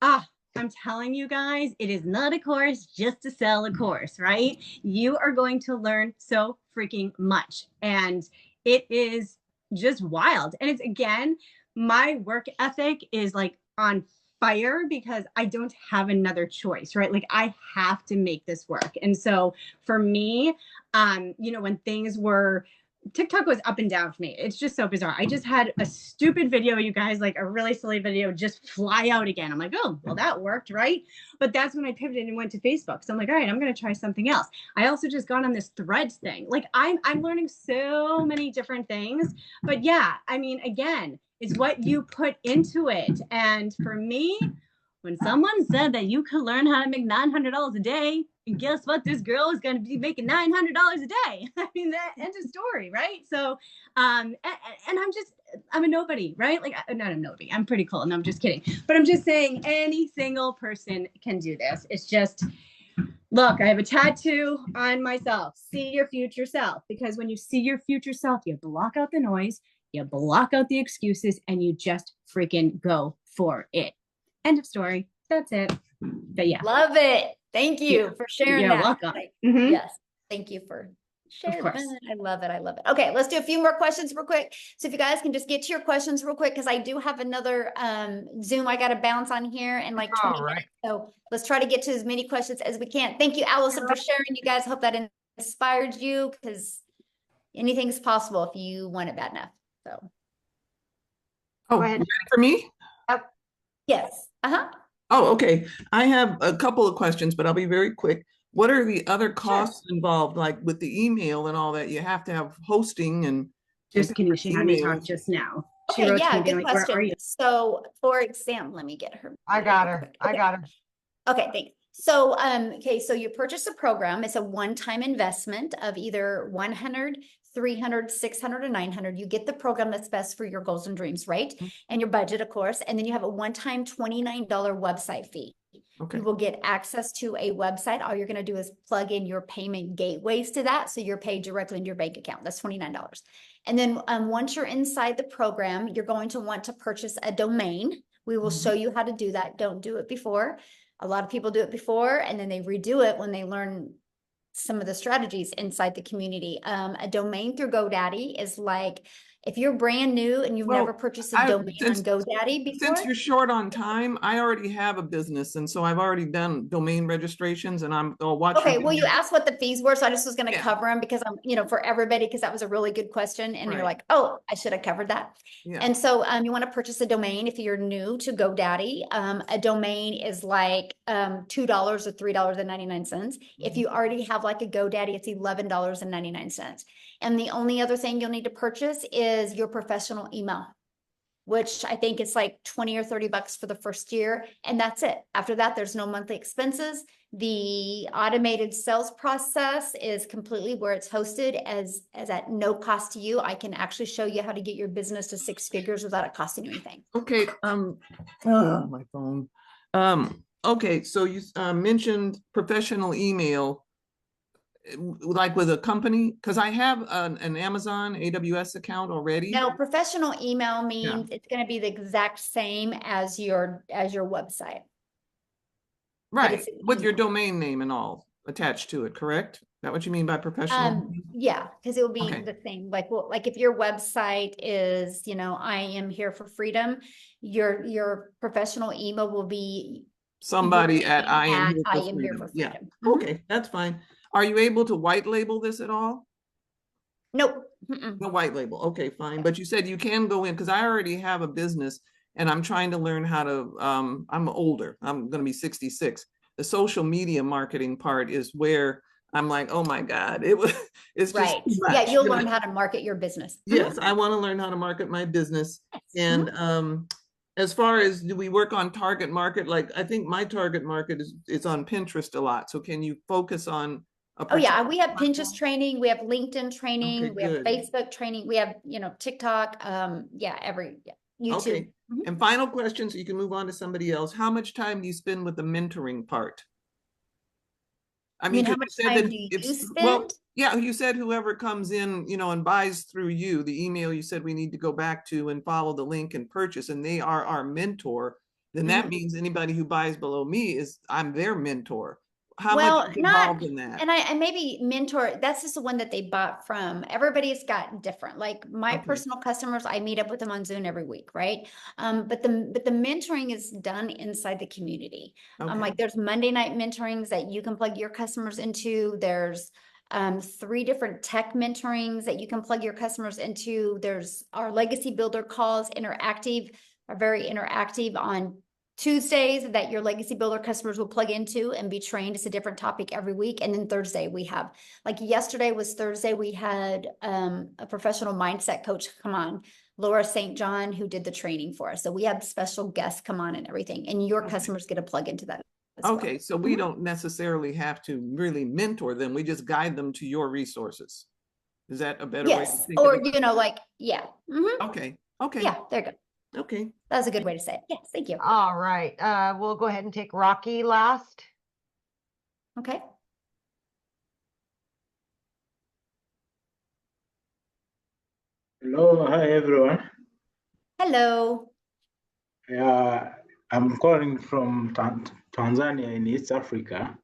I'm telling you guys, it is not a course just to sell a course, right? You are going to learn so freaking much. And it is just wild. And it's, again, my work ethic is like on fire because I don't have another choice, right? Like, I have to make this work. And so for me, when things were, TikTok was up and down for me. It's just so bizarre. I just had a stupid video, you guys, like a really silly video, just fly out again. I'm like, oh, well, that worked, right? But that's when I pivoted and went to Facebook. So I'm like, all right, I'm going to try something else. I also just got on this Threads thing. Like, I'm learning so many different things. But yeah, I mean, again, it's what you put into it. And for me, when someone said that you could learn how to make $900 a day, and guess what? This girl is going to be making $900 a day. I mean, that end of story, right? So, and I'm a nobody, right? Like, not a nobody. I'm pretty cool. And I'm just kidding. But I'm just saying any single person can do this. It's just, look, I have a tattoo on myself. See your future self. Because when you see your future self, you block out the noise, you block out the excuses, and you just freaking go for it. End of story. That's it. But yeah. Love it. Thank you for sharing that. You're welcome. Yes. Thank you for Share course. that. I love it. I love it. Okay, let's do a few more questions real quick. So if you guys can just get to your questions real quick, because I do have another Zoom I got to bounce on here in like 20 All right. minutes. So let's try to get to as many questions as we can. Thank you, Allison, for sharing. You guys, hope that inspired you, because anything's possible if you want it bad enough. So Oh, Go ahead. ready for me? yes. Oh, okay. I have a couple of questions, but I'll be very quick. What are the other costs involved, like with the email and all that? You have to have hosting and Just kidding. She had me talk emails. just now. She Okay, wrote to yeah, me being good like, "Where are question. you?" So for example, let me get her. I got her. I got her. Okay, thanks. So, okay, so you purchase a program. It's a one-time investment of either 100, 300, 600, or 900. You get the program that's best for your goals and dreams, right? And your budget, of course. And then you have a one-time $29 website fee. Okay. You will get access to a website. All you're going to do is plug in your payment gateways to that. So you're paid directly into your bank account. That's $29. And then once you're inside the program, you're going to want to purchase a domain. We will show you how to do that. Don't do it before. A lot of people do it before, and then they redo it when they learn some of the strategies inside the community. A domain through GoDaddy is like, if you're brand new and you've Well, never purchased a domain on GoDaddy before. Since you're short on time, I already have a business, and so I've already done domain registrations, and I'll watch. Okay, well, you asked what the fees were, so I just was going to Yeah. cover them because I'm, for everybody, because that was a really good question, and you're Right. like, oh, I should have covered that. Yeah. And so you want to purchase a domain if you're new to GoDaddy. A domain is like $2 or $3.99. If you already have like a GoDaddy, it's $11.99. And the only other thing you'll need to purchase is your professional email, which I think it's like 20 or 30 bucks for the first year. And that's it. After that, there's no monthly expenses. The automated sales process is completely where it's hosted as at no cost to you. I can actually show you how to get your business to 6 figures without it costing you anything. Okay, my phone. Okay, so you mentioned professional email, like with a company, because I have an Amazon AWS account already. No, professional email means it's going to be the exact same as your website. Right, with your domain name and all attached to it, correct? Is that what you mean by professional? Yeah, because it will be Okay. the same. Like, well, like if your website is, I am here for freedom, your professional email will be Somebody at I am here freedom. for Yeah, freedom. okay, that's fine. Are you able to white label this at all? Nope. No white label. Okay, fine. But you said you can go in, because I already have a business and I'm trying to learn how to, I'm older. I'm going to be 66. The social media marketing part is where I'm like, oh my God, it's just Right. too Yeah, much. you'll learn how to market your business. Yes, I want to learn how to market my business. And as far as, do we work on target market? Like, I think my target market is on Pinterest a lot. So can you focus on a Oh yeah, we have particular Pinterest training, we have LinkedIn training, Okay, we have good. Facebook training, we have, TikTok, YouTube. Okay. And final question, so you can move on to somebody else. How much time do you spend with the mentoring part? I mean, how 'cause much you said time that do you well, spend? yeah, you said whoever comes in, and buys through you, the email you said we need to go back to and follow the link and purchase, and they are our mentor, then that means anybody who buys below me I'm their mentor. How Well, much is involved in that? And I maybe mentor, that's just the one that they bought from. Everybody's got different. Like my Okay. personal customers, I meet up with them on Zoom every week, right? But the mentoring is done inside the community. Okay. Like there's Monday night mentorings that you can plug your customers into. There's 3 different tech mentorings that you can plug your customers into. There's our legacy builder calls, are very interactive on Tuesdays that your legacy builder customers will plug into and be trained. It's a different topic every week. And then Thursday we have, like yesterday was Thursday, we had a professional mindset coach come on, Laura St. John, who did the training for us. So we have special guests come on and everything, and your customers get to plug into that as well. Okay, so we don't necessarily have to really mentor them. We just guide them to your resources. Is that a better way to Yes, think or of it? Okay, okay. Yeah, there you go. Okay. That's a good way to say it. Yes, thank you. All right. We'll go ahead and take Rocky last. Okay. Hello, hi everyone. Hello. I'm calling from Tanzania in East Africa.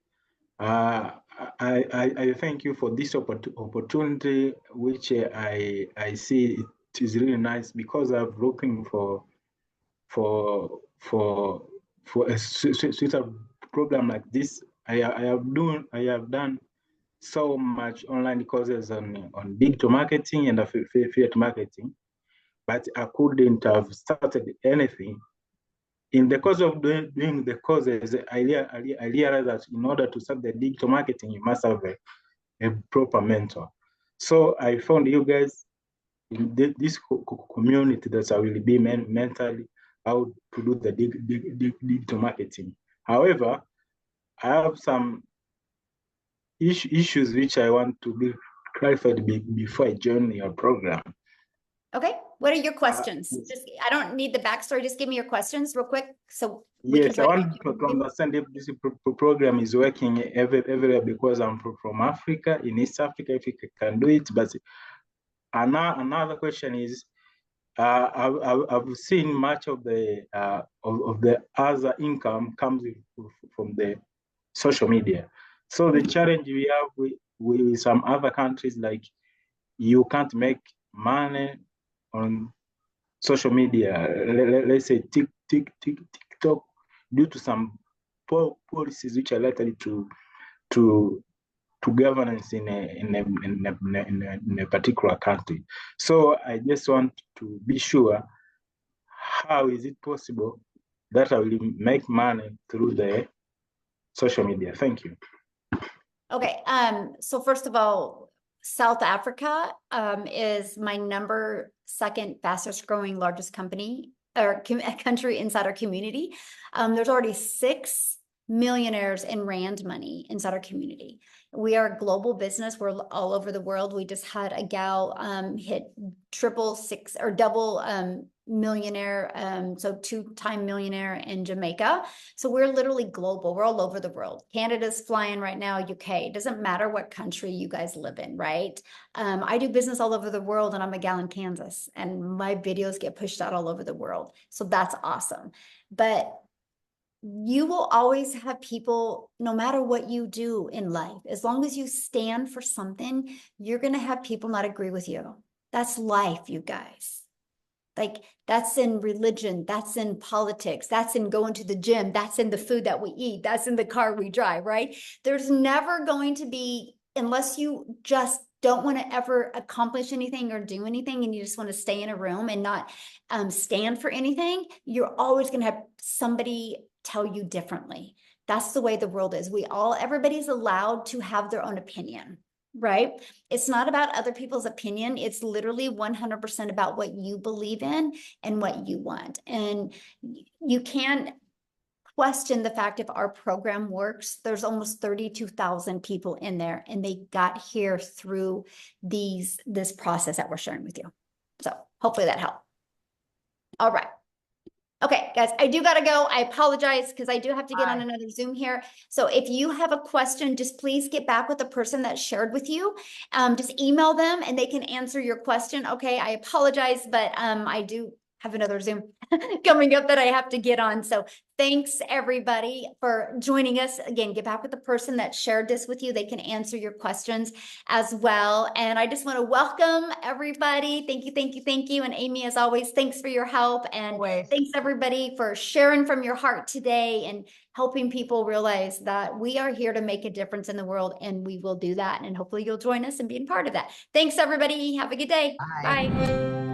I thank you for this opportunity, which I see it is really nice because I'm looking for a suitable program like this. I have done so much online courses on digital marketing and affiliate marketing, but I couldn't have started anything. In the course of doing the courses, I realized that in order to start the digital marketing, you must have a proper mentor. So I found you guys in this community that I will be mentally how to do the digital marketing. However, I have some issues which I want to be clarified before I join your program. Okay, what are your questions? Just, I don't need the backstory. Just give me your questions real quick. So we Yes, can I try want to understand if this program is working everywhere because I'm from Africa, in East Africa, if you can do it. But another question is, I've seen much of the other income comes from the social media. So the challenge we have with some other countries, like you can't make money on social media. Let's say TikTok, due to some policies which are likely to governance in a particular country. So I just want to be sure, how is it possible that I will make money through the social media? Thank you. Okay, so first of all, South Africa is my second fastest growing largest company or country inside our community. There's already 6 millionaires in Rand money inside our community. We are a global business. We're all over the world. We just had a gal hit double millionaire, so 2-time millionaire in Jamaica. So we're literally global. We're all over the world. Canada's flying right now, UK. It doesn't matter what country you guys live in, right? I do business all over the world, and I'm a gal in Kansas, and my videos get pushed out all over the world. So that's awesome. But you will always have people, no matter what you do in life, as long as you stand for something, you're going to have people not agree with you. That's life, you guys. Like, that's in religion, that's in politics, that's in going to the gym, that's in the food that we eat, that's in the car we drive, right? There's never going to be, unless you just don't want to ever accomplish anything or do anything, and you just want to stay in a room and not stand for anything, you're always going to have somebody tell you differently. That's the way the world is. Everybody's allowed to have their own opinion, right? It's not about other people's opinion. It's literally 100% about what you believe in and what you want. And you can't question the fact if our program works. There's almost 32,000 people in there, and they got here through this process that we're sharing with you. So hopefully that helped. All right. Okay, guys, I do got to go. I apologize because I do have to get on another Zoom here. So if you have a question, just please get back with the person that shared with you. Just email them and they can answer your question. Okay, I apologize, but I do have another Zoom coming up that I have to get on. So thanks everybody for joining us. Again, get back with the person that shared this with you. They can answer your questions as well. And I just want to welcome everybody. Thank you, thank you, thank you. And Amy, as always, thanks for your help. And thanks everybody for sharing from your heart today and helping people realize that we are here to make a difference in the world, and we will do that. And hopefully you'll join us and be a part of that. Thanks everybody. Have a good day. Bye.